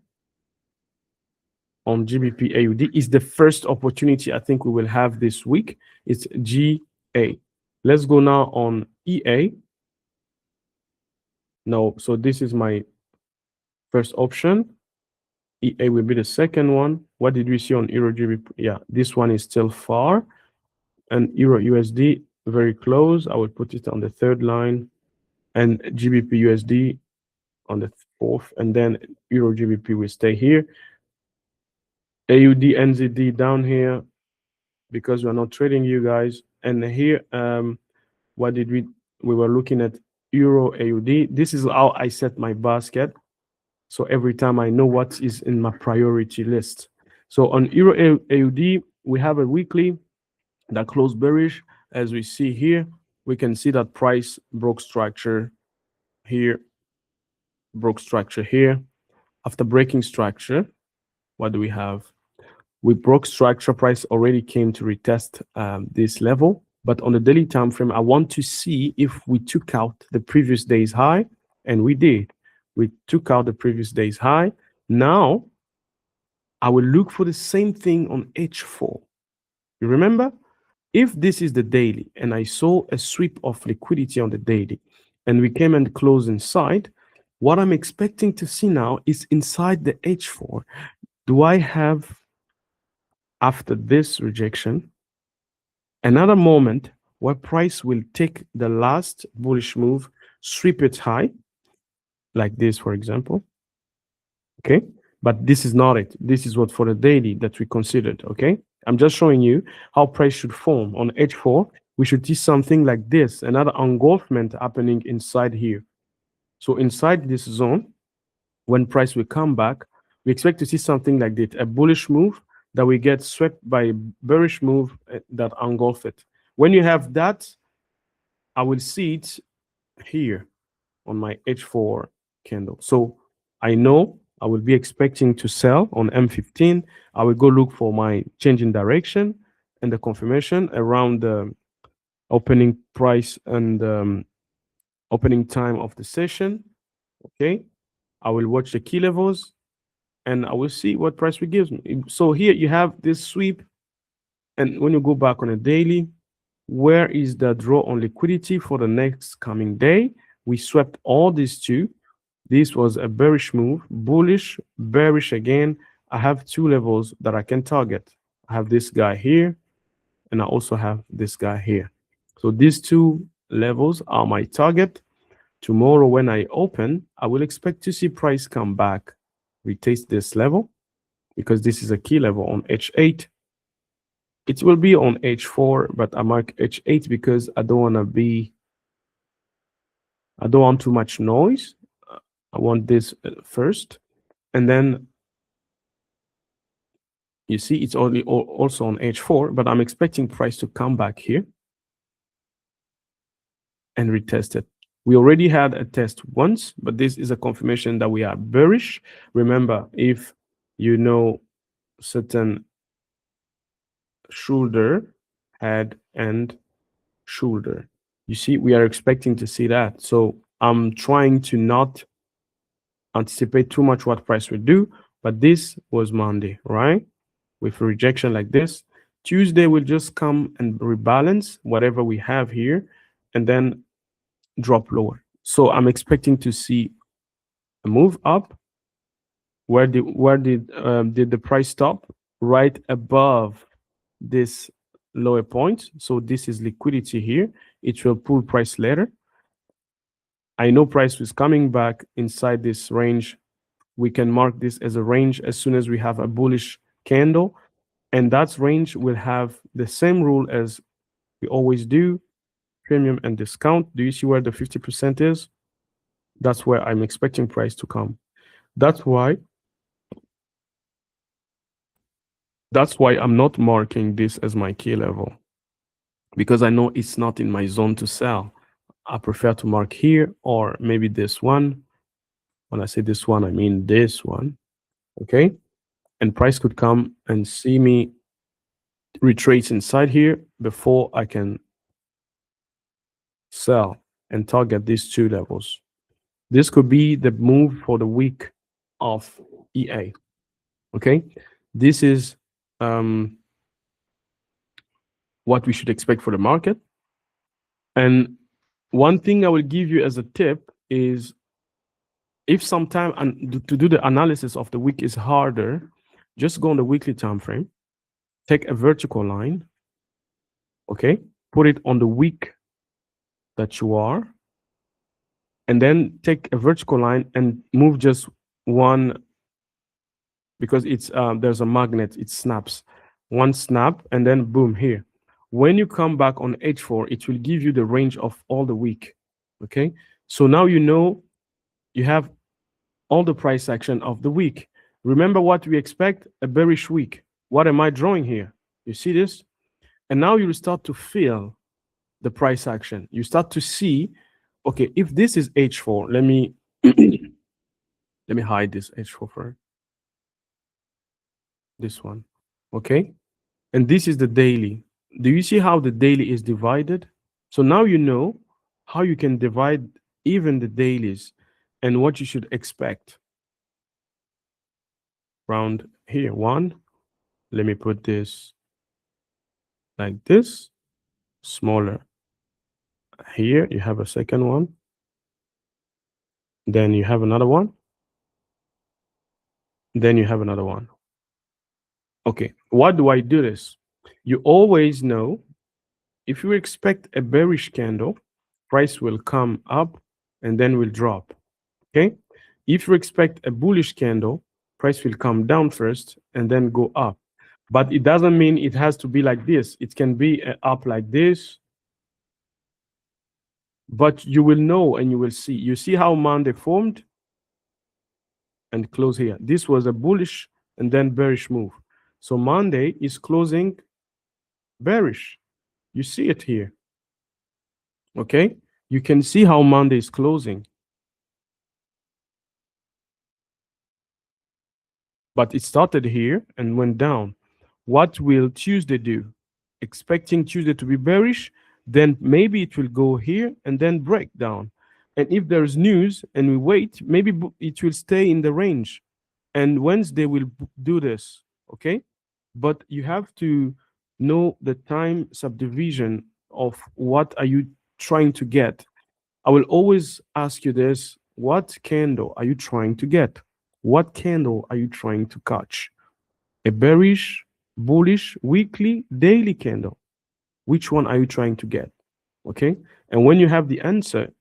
on GBP AUD. Is the first opportunity I think we will have this week. It's GA. Let's go now on EA. No, so this is my first option. EA will be the second one. What did we see on Euro GBP? Yeah, this one is still far. And Euro USD, very close. I will put it on the third line. And GBP USD on the fourth. And then Euro GBP will stay here. AUD NZD down here because we're not trading, you guys. And here, what did we were looking at Euro AUD. This is how I set my basket. So every time I know what is in my priority list. So on Euro AUD, we have a weekly that closed bearish. As we see here, we can see that price broke structure here, broke structure here. After breaking structure, what do we have? We broke structure, price already came to retest this level. But on the daily time frame, I want to see if we took out the previous day's high, and we did. We took out the previous day's high. Now, I will look for the same thing on H4. You remember? If this is the daily and I saw a sweep of liquidity on the daily and we came and closed inside, what I'm expecting to see now is inside the H4. Do I have, after this rejection, another moment where price will take the last bullish move, sweep it high, like this, for example? Okay, but this is not it. This is what for the daily that we considered. Okay, I'm just showing you how price should form on H4. We should see something like this, another engulfment happening inside here. So inside this zone, when price will come back, we expect to see something like this, a bullish move that we get swept by a bearish move that engulf it. When you have that, I will see it here on my H4 candle. So I know I will be expecting to sell on M15. I will go look for my change in direction and the confirmation around the opening price and opening time of the session. Okay, I will watch the key levels and I will see what price will give me. So here you have this sweep, and when you go back on a daily, where is the draw on liquidity for the next coming day? We swept all these two. This was a bearish move, bullish, bearish again. I have two levels that I can target. I have this guy here, and I also have this guy here. So these two levels are my target. Tomorrow when I open, I will expect to see price come back, retest this level, because this is a key level on H8. It will be on H4, but I mark H8 because I don't want too much noise. I want this first, and then you see it's only also on H4, but I'm expecting price to come back here and retest it. We already had a test once, but this is a confirmation that we are bearish. Remember, if you know certain shoulder, head, and shoulder, you see we are expecting to see that. So I'm trying to not anticipate too much what price will do, but this was Monday, right? With a rejection like this. Tuesday will just come and rebalance whatever we have here and then drop lower. So I'm expecting to see a move up. Where did the price stop? Right above this lower point. So this is liquidity here. It will pull price later. I know price is coming back inside this range. We can mark this as a range as soon as we have a bullish candle, and that range will have the same rule as we always do, premium and discount. Do you see where the 50% is? That's where I'm expecting price to come. That's why I'm not marking this as my key level, because I know it's not in my zone to sell. I prefer to mark here, or maybe this one. When I say this one, I mean this one. Okay, and price could come and see me retrace inside here before I can sell and target these two levels. This could be the move for the week of EA. Okay, this is what we should expect for the market. And one thing I will give you as a tip is, if sometime and to do the analysis of the week is harder, just go on the weekly time frame, take a vertical line, okay, put it on the week that you are, and then take a vertical line and move just one, because it's there's a magnet, it snaps one snap, and then boom here. When you come back on H4, it will give you the range of all the week. Okay, so now you know you have all the price action of the week. Remember what we expect, a bearish week. What am I drawing here? You see this? And now you start to feel the price action. You start to see, okay, if this is H4, let me let me hide this H4 first. This one, okay? And this is the daily. Do you see how the daily is divided? So now you know how you can divide even the dailies and what you should expect. around here. One, let me put this like this, smaller. Here you have a second one. Then you have another one. Then you have another one. Okay, why do I do this? You always know if you expect a bearish candle, price will come up and then will drop. Okay. If you expect a bullish candle, price will come down first and then go up. But it doesn't mean it has to be like this. It can be up like this. But you will know and you will see. You see how Monday formed and close here. This was a bullish and then bearish move. So Monday is closing bearish. You see it here. Okay. You can see how Monday is closing. But it started here and went down. What will Tuesday do? Expecting Tuesday to be bearish, then maybe it will go here and then break down. And if there's news and we wait, maybe it will stay in the range. And Wednesday will do this, okay? But you have to know the time subdivision of what are you trying to get. I will always ask you this: what candle are you trying to get? What candle are you trying to catch? A bearish, bullish, weekly, daily candle? Which one are you trying to get? Okay. And when you have the answer,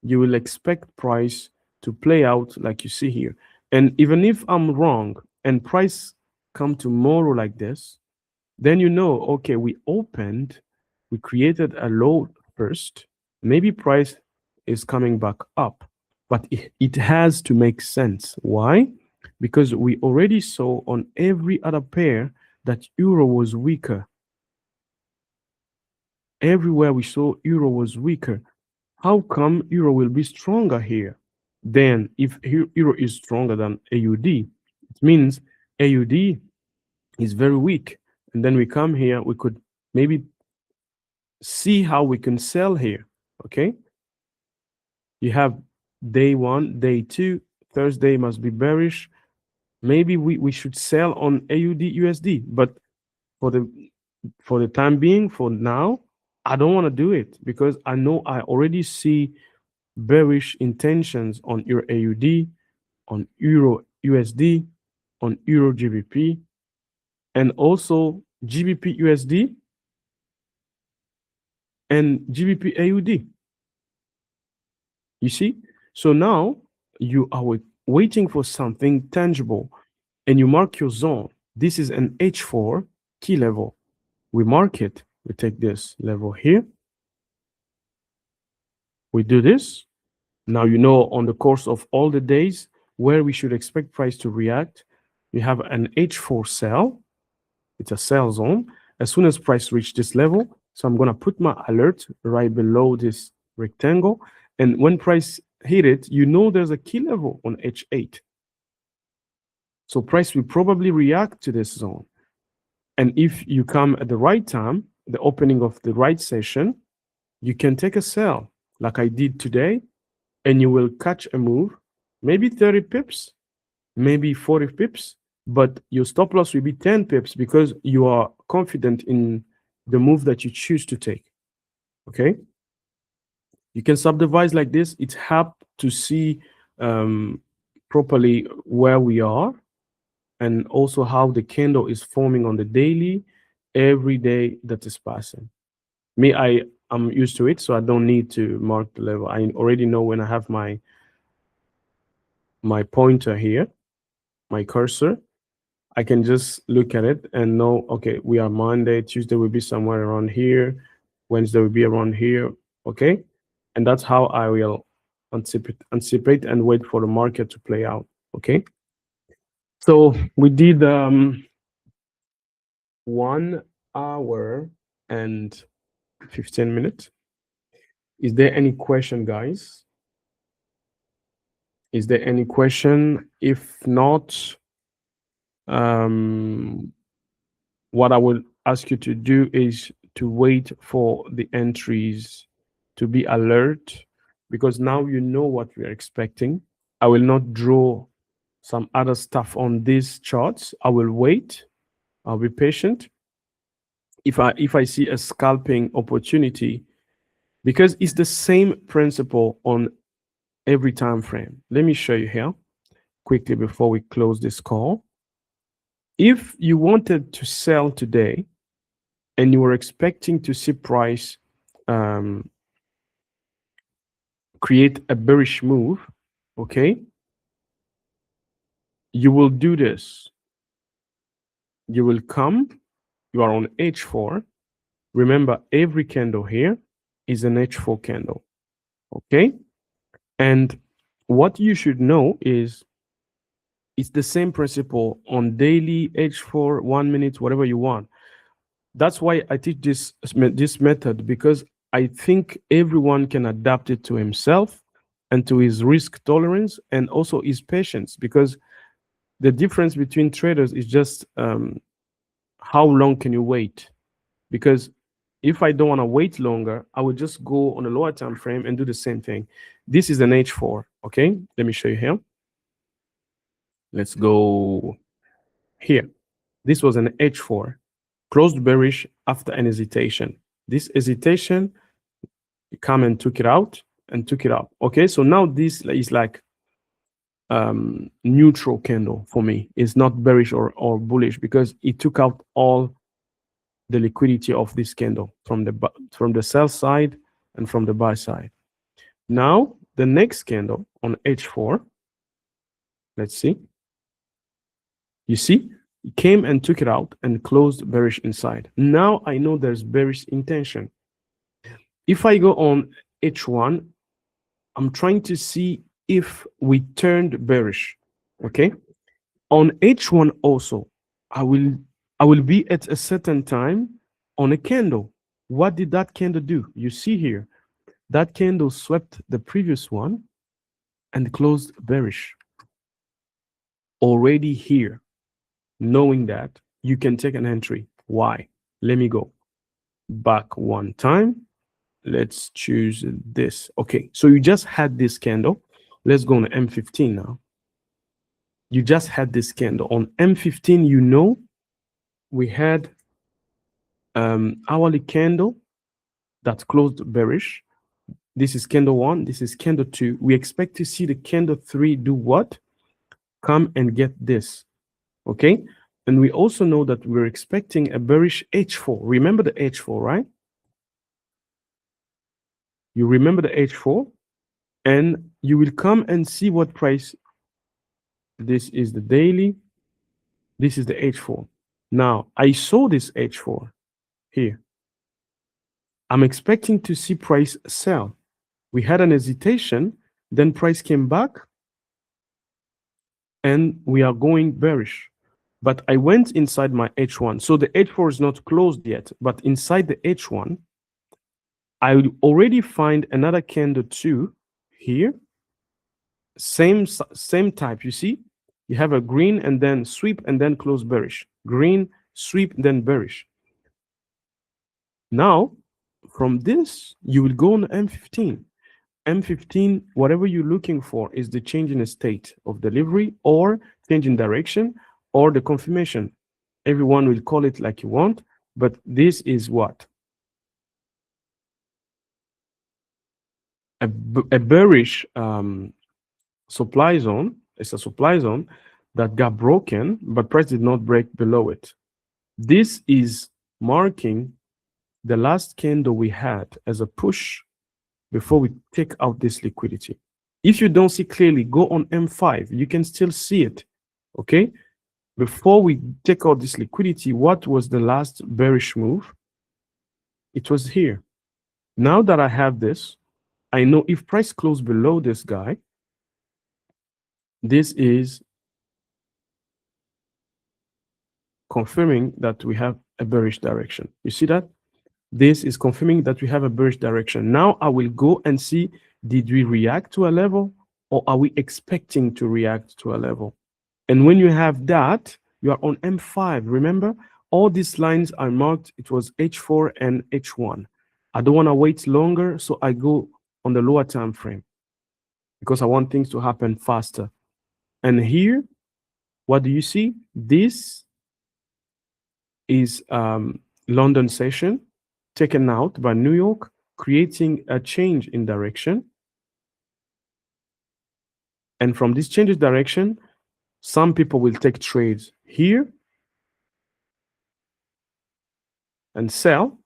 you will expect price to play out like you see here. And even if I'm wrong and price come tomorrow like this, then you know, okay, we opened, we created a low first, maybe price is coming back up, but it has to make sense. Why? Because we already saw on every other pair that euro was weaker. Everywhere we saw euro was weaker. How come euro will be stronger here? Then if euro is stronger than AUD, it means AUD is very weak. And then we come here, we could maybe see how we can sell here. Okay. You have day one, day two, Thursday must be bearish. Maybe we should sell on AUD USD, but for the time being, for now, I don't want to do it because I know I already see bearish intentions on your AUD, on Euro USD, on Euro GBP, and also GBP USD and GBP AUD. You see? So now you are waiting for something tangible and you mark your zone. This is an H4 key level. We mark it. We take this level here. We do this. Now you know on the course of all the days where we should expect price to react. We have an H4 sell. It's a sell zone. As soon as price reach this level, so I'm going to put my alert right below this rectangle. And when price hit it, you know there's a key level on H8. So price will probably react to this zone. And if you come at the right time, the opening of the right session, you can take a sell like I did today, and you will catch a move, maybe 30 pips, maybe 40 pips, but your stop loss will be 10 pips because you are confident in the move that you choose to take. Okay. You can subdivide like this. It helps to see properly where we are and also how the candle is forming on the daily, every day that is passing. Me, I'm used to it, so I don't need to mark the level. I already know when I have my pointer here, my cursor, I can just look at it and know, okay, we are Monday, Tuesday will be somewhere around here, Wednesday will be around here, okay? And that's how I will anticipate and wait for the market to play out, okay? So we did 1 hour and 15 minutes. Is there any question, guys? Is there any question? If not, what I will ask you to do is to wait for the entries to be alert, because now you know what we are expecting. I will not draw some other stuff on these charts. I will wait. I'll be patient. If I see a scalping opportunity, because it's the same principle on every time frame. Let me show you here quickly before we close this call. If you wanted to sell today and you were expecting to see price create a bearish move, okay, you will do this. You will come, you are on H4. Remember, every candle here is an H4 candle, okay? And what you should know is it's the same principle on daily, H4, 1 minute, whatever you want. That's why I teach this method, because I think everyone can adapt it to himself and to his risk tolerance and also his patience, because the difference between traders is just how long can you wait? Because if I don't want to wait longer, I would just go on a lower time frame and do the same thing. This is an H4, okay? Let me show you here. Let's go here. This was an H4, closed bearish after an hesitation. This hesitation, come and took it out and took it up. Okay, so now this is like neutral candle for me. It's not bearish or bullish because it took out all the liquidity of this candle from the sell side and from the buy side. Now the next candle on H4, let's see. You see, it came and took it out and closed bearish inside. Now I know there's bearish intention. If I go on H1, I'm trying to see if we turned bearish. Okay, on H1 also, I will be at a certain time on a candle. What did that candle do? You see here, that candle swept the previous one and closed bearish. Already here, knowing that, you can take an entry. Why? Let me go back one time. Let's choose this. Okay, so you just had this candle. Let's go on M15 now. You just had this candle. On M15, you know, we had hourly candle that closed bearish. This is candle 1. This is candle 2. We expect to see the candle 3 do what? Come and get this. Okay, and we also know that we're expecting a bearish H4. Remember the H4, right? You remember the H4, and you will come and see what price. This is the daily. This is the H4. Now, I saw this H4 here. I'm expecting to see price sell. We had an hesitation, then price came back, and we are going bearish. But I went inside my H1. So the H4 is not closed yet, but inside the H1, I will already find another candle 2 here. Same type, you see? You have a green and then sweep and then close bearish. Green, sweep, then bearish. Now, from this, you will go on M15. M15, whatever you're looking for is the change in the state of delivery or change in direction or the confirmation. Everyone will call it like you want, but this is what? A bearish supply zone. It's a supply zone that got broken, but price did not break below it. This is marking the last candle we had as a push before we take out this liquidity. If you don't see clearly, go on M5. You can still see it, okay? Before we take out this liquidity, what was the last bearish move? It was here. Now that I have this, I know if price closed below this guy, this is confirming that we have a bearish direction. You see that? This is confirming that we have a bearish direction. Now I will go and see, did we react to a level or are we expecting to react to a level? And when you have that, you are on M5. Remember, all these lines are marked. It was H4 and H1. I don't want to wait longer, so I go on the lower time frame because I want things to happen faster. And here, What do you see? This is London session taken out by New York, creating a change in direction. And from this change in direction, some people will take trades here and sell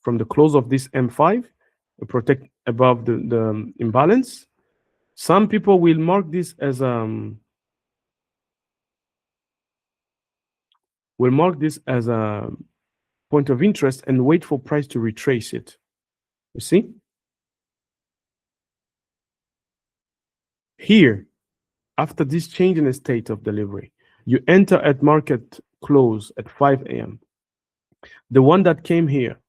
from the close of this M5, protect above the imbalance. Some people will mark this as a point of interest and wait for price to retrace it. You see? Here, after this change in the state of delivery, you enter at market close at 5 a.m. The one that came here,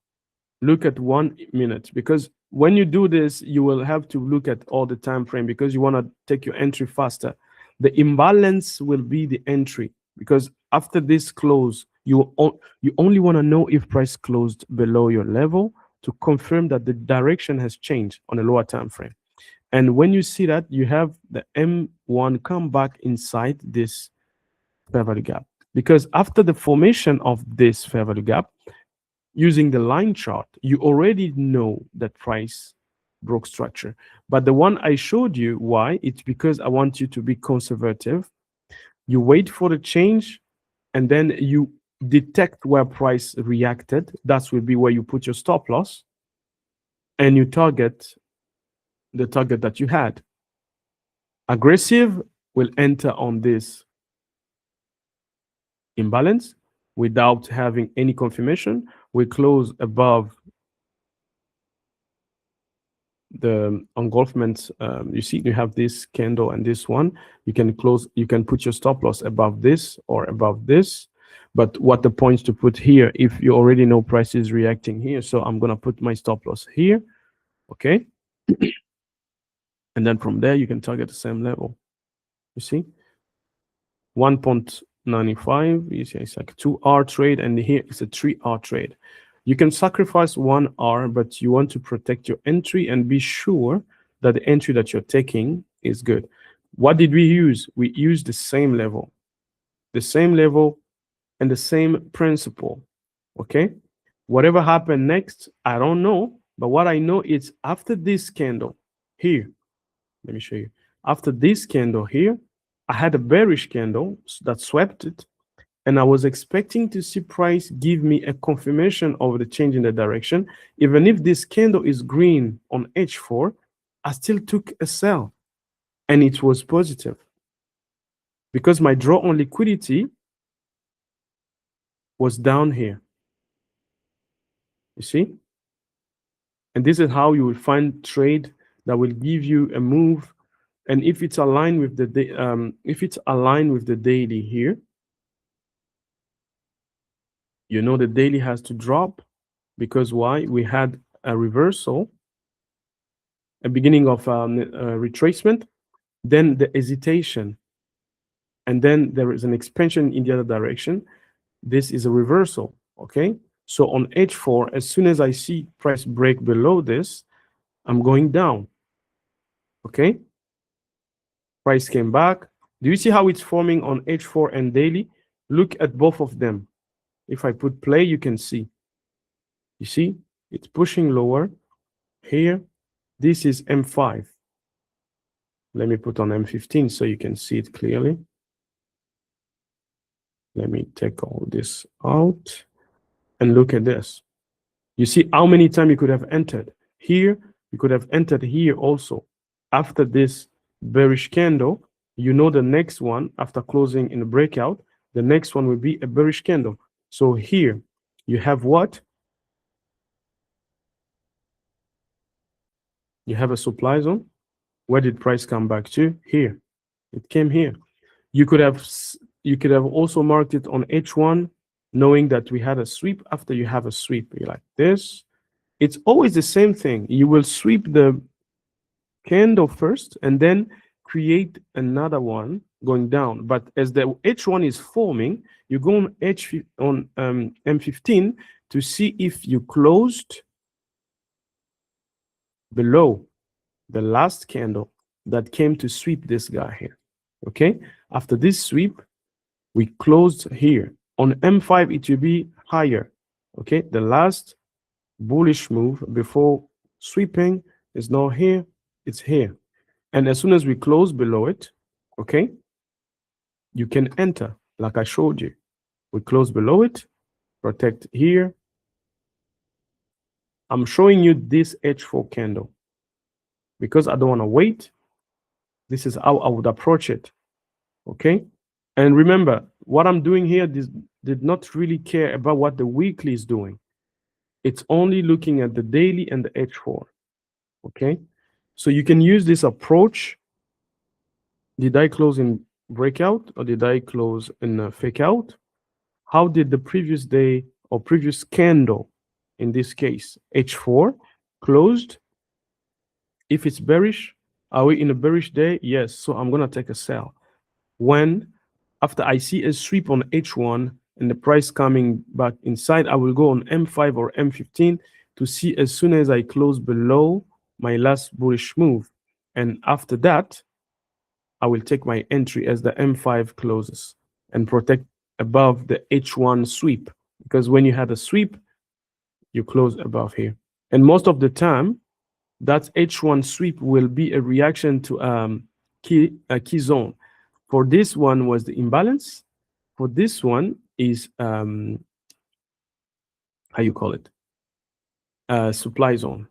look at 1 minute, because when you do this, you will have to look at all the time frame because you want to take your entry faster. The imbalance will be the entry, because after this close, you only want to know if price closed below your level to confirm that the direction has changed on a lower time frame. And when you see that, you have the M1 come back inside this fair value gap, because after the formation of this fair value gap, using the line chart, you already know that price broke structure. But the one I showed you, why? It's because I want you to be conservative. You wait for the change, and then you detect where price reacted. That will be where you put your stop loss, and you target the target that you had. Aggressive will enter on this imbalance without having any confirmation. We close above the engulfment. You see, you have this candle and this one. You can close, you can put your stop loss above this or above this. But what the points to put here, if you already know price is reacting here, so I'm going to put my stop loss here. Okay. And then from there, you can target the same level. You see, 1.95, you see, it's like a 2-hour trade, and here it's a 3-hour trade. You can sacrifice 1 hour, but you want to protect your entry and be sure that the entry that you're taking is good. What did we use? We used the same level and the same principle. Okay. Whatever happened next, I don't know. But what I know is after this candle here, let me show you. After this candle here, I had a bearish candle that swept it, and I was expecting to see price give me a confirmation of the change in the direction. Even if this candle is green on H4, I still took a sell, and it was positive because my draw on liquidity was down here. You see? And this is how you will find trade that will give you a move. And if it's aligned with the daily here, you know the daily has to drop, because why? We had a reversal, a beginning of retracement, then the hesitation, and then there is an expansion in the other direction. This is a reversal. Okay, so on H4, as soon as I see price break below this, I'm going down. Okay, price came back. Do you see how it's forming on H4 and daily? Look at both of them. If I put play, you can see. You see, it's pushing lower here. This is M5. Let me put on M15 so you can see it clearly. Let me take all this out and look at this. You see how many times you could have entered here. You could have entered here also. After this bearish candle, you know the next one, after closing in the breakout, the next one will be a bearish candle. So here you have what? You have a supply zone. Where did price come back to? Here. It came here. You could have also marked it on H1, knowing that we had a sweep. After you have a sweep, you're like this. It's always the same thing. You will sweep the candle first and then create another one going down. But as the H1 is forming, you go on M15 to see if you closed below the last candle that came to sweep this guy here. Okay, after this sweep, we closed here. On M5, it will be higher. Okay, the last bullish move before sweeping is not here, it's here. And as soon as we close below it, okay, you can enter like I showed you. We close below it, protect here. I'm showing you this H4 candle because I don't want to wait. This is how I would approach it. Okay. And remember, what I'm doing here did not really care about what the weekly is doing. It's only looking at the daily and the H4. Okay. So you can use this approach. Did I close in breakout or did I close in a fake out? How did the previous day or previous candle, in this case, H4, closed? If it's bearish, are we in a bearish day? Yes. So I'm going to take a sell. When, after I see a sweep on H1 and the price coming back inside, I will go on M5 or M15 to see as soon as I close below my last bullish move. And after that, I will take my entry as the M5 closes and protect above the H1 sweep. Because when you had a sweep, you close above here. And most of the time, that H1 sweep will be a reaction to a key zone. For this one was the imbalance. For this one is how you call it? Supply zone.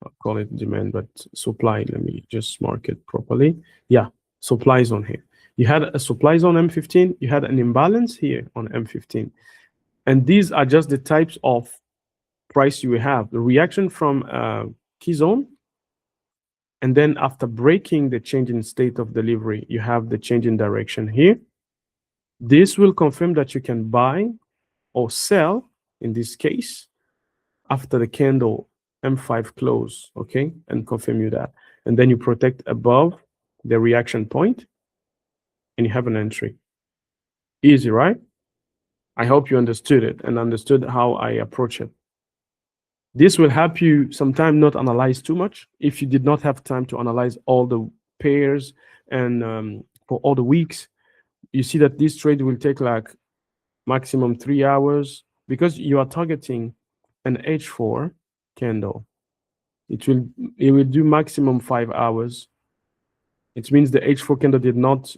I'll call it demand, but supply. Let me just mark it properly. Yeah, supply zone here. You had a supply zone M15. You had an imbalance here on M15, and these are just the types of price you have. The reaction from key zone. And then after breaking the change in state of delivery, you have the change in direction here. This will confirm that you can buy or sell, in this case, after the candle M5 close, okay, and confirm you that. And then you protect above the reaction point and you have an entry. Easy, right? I hope you understood it and understood how I approach it. This will help you sometimes not analyze too much. If you did not have time to analyze all the pairs and for all the weeks, you see that this trade will take like maximum 3 hours because you are targeting an H4 candle. It will do maximum 5 hours. It means the H4 candle did not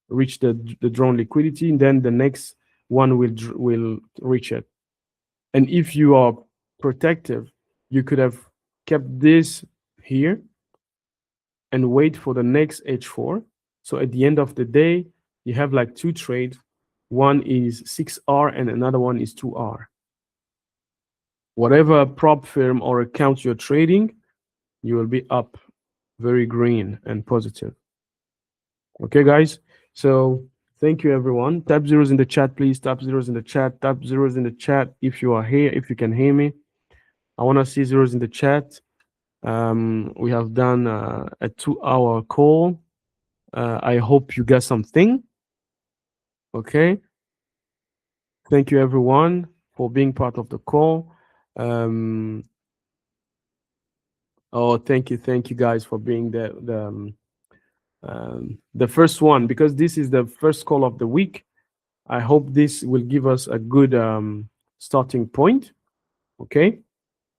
reach the drawn liquidity, and then the next one will reach it. And if you are protective, you could have kept this here and wait for the next H4. So at the end of the day, you have like two trades. One is 6R and another one is 2R. Whatever prop firm or account you're trading, you will be up very green and positive. Okay, guys? So thank you, everyone. Tap zeros in the chat, please. Tap zeros in the chat. Tap zeros in the chat if you are here, if you can hear me. I want to see zeros in the chat. We have done a 2-hour call. I hope you got something. Okay. Thank you, everyone, for being part of the call. Oh, thank you guys for being the first one, because this is the first call of the week. I hope this will give us a good starting point. Okay,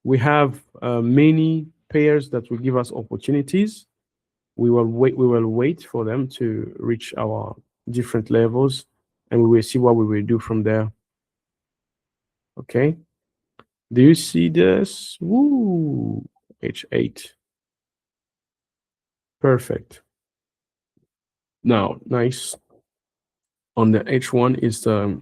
we have many pairs that will give us opportunities. We will wait for them to reach our different levels, and we will see what we will do from there. Okay, do you see this? Woo, H8. Perfect. Now, nice. On the H1 is a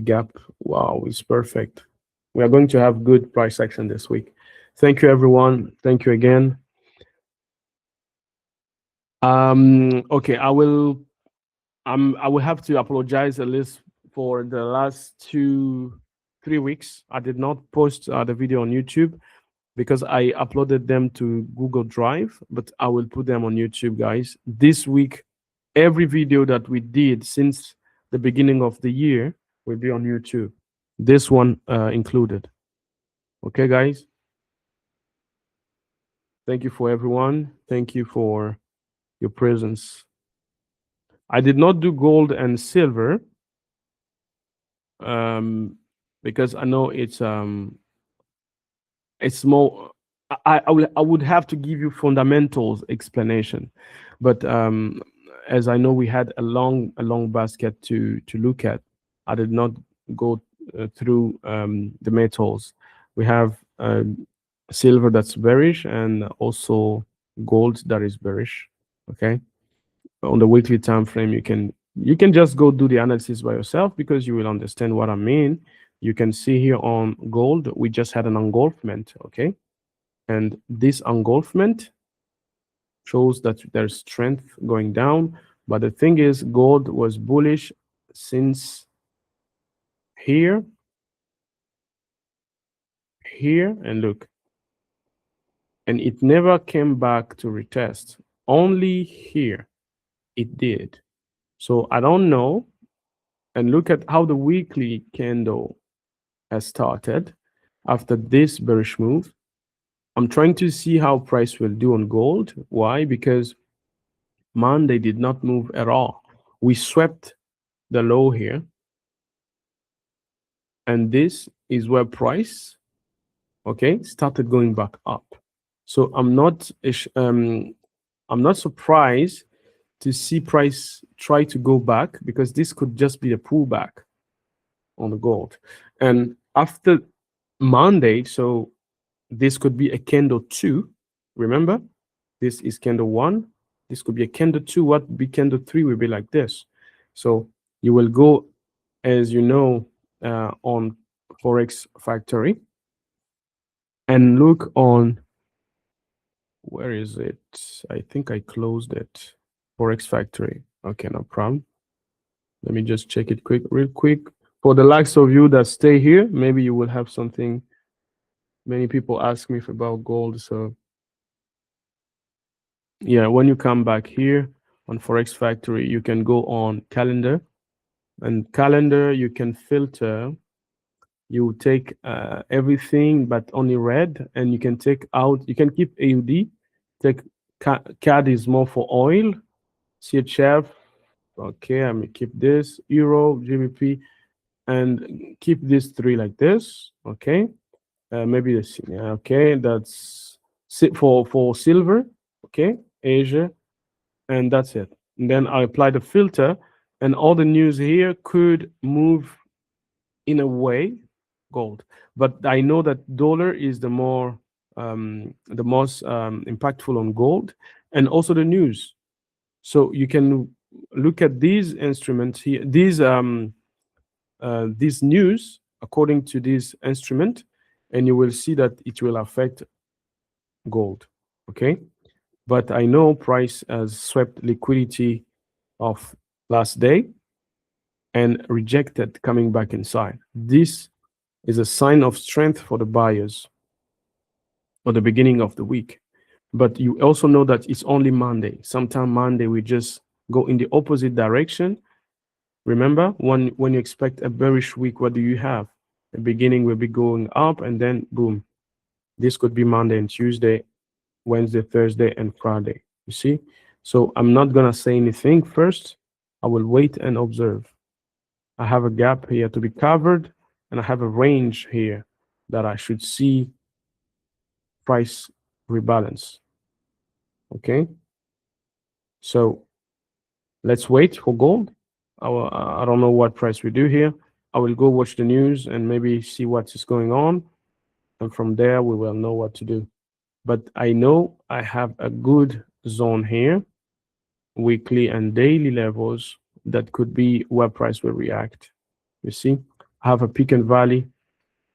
gap. Wow, it's perfect. We are going to have good price action this week. Thank you, everyone. Thank you again. Okay, I will have to apologize at least for the last 2-3 weeks. I did not post the video on YouTube because I uploaded them to Google Drive, but I will put them on YouTube, guys. This week, every video that we did since the beginning of the year will be on YouTube. This one included. Okay, guys? Thank you for everyone. Thank you for your presence. I did not do gold and silver um, because I know it's more. I would have to give you fundamentals explanation, but as I know we had a long basket to look at, I did not go through the metals. We have silver that's bearish and also gold that is bearish. Okay, on the weekly time frame, you can just go do the analysis by yourself because you will understand what I mean. You can see here on gold, we just had an engulfment. Okay, and this engulfment shows that there's strength going down. But the thing is, gold was bullish since here, here, and look, and it never came back to retest. Only here it did. So I don't know. And look at how the weekly candle has started after this bearish move. I'm trying to see how price will do on gold. Why? Because Monday did not move at all. We swept the low here, and this is where price, okay, started going back up. So I'm not surprised to see price try to go back because this could just be a pullback on the gold. And after Monday, so this could be a candle 2. Remember, this is candle 1. This could be a candle 2. What would be candle 3 will be like this. So you will go, as you know, on Forex Factory and look on, where is it? I think I closed it. Forex Factory. Okay, no problem. Let me just check it real quick. For the likes of you that stay here, maybe you will have something. Many people ask me about gold, so yeah, when you come back here on Forex Factory, you can go on calendar, and calendar you can filter. You take everything but only red, and you can take out, you can keep AUD, take CAD is more for oil, CHF, okay, I'm gonna keep this, Euro, GBP, and keep these 3 like this, okay. Maybe this, yeah, okay, that's for silver, okay, Asia, and that's it. And then I apply the filter, and all the news here could move in a way gold. But I know that dollar is the most impactful on gold, and also the news. So you can look at these instruments here, these news according to this instrument, and you will see that it will affect gold. Okay, but I know price has swept liquidity of last day and rejected coming back inside. This is a sign of strength for the buyers for the beginning of the week. But you also know that it's only Monday. Sometime Monday we just go in the opposite direction. Remember, when you expect a bearish week, what do you have? The beginning will be going up, and then boom. This could be Monday and Tuesday, Wednesday, Thursday, and Friday. You see? So I'm not gonna say anything first. I will wait and observe. I have a gap here to be covered, and I have a range here that I should see price rebalance. Okay, so let's wait for gold. I don't know what price we do here. I will go watch the news and maybe see what is going on, and from there we will know what to do. But I know I have a good zone here, weekly and daily levels, that could be where price will react. You see, I have a peak and valley.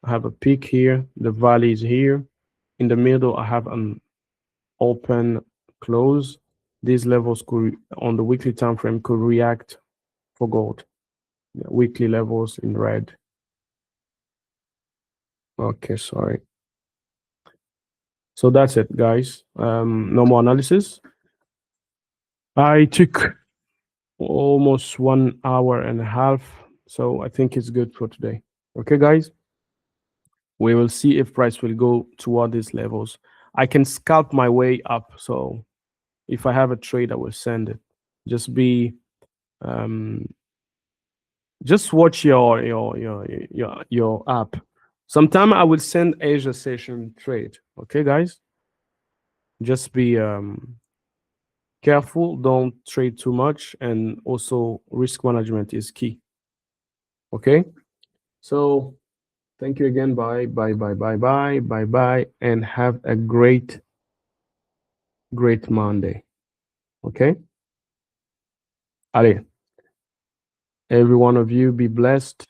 I have a peak here. The valley is here. In the middle, I have an open close. These levels could, on the weekly time frame, could react for gold. Yeah, weekly levels in red. Okay, sorry. So that's it, guys. No more analysis. I took almost 1 hour and a half, so I think it's good for today. Okay, guys. We will see if price will go toward these levels. I can scalp my way up, so If I have a trade, I will send it. Just be um, just watch your app. Sometime I will send Asia session trade. Okay, guys, just be careful. Don't trade too much, and also risk management is key. Okay, so thank you again. Bye, bye, bye, bye, bye, bye, bye, and have a great Monday. Okay, allez, every one of you be blessed.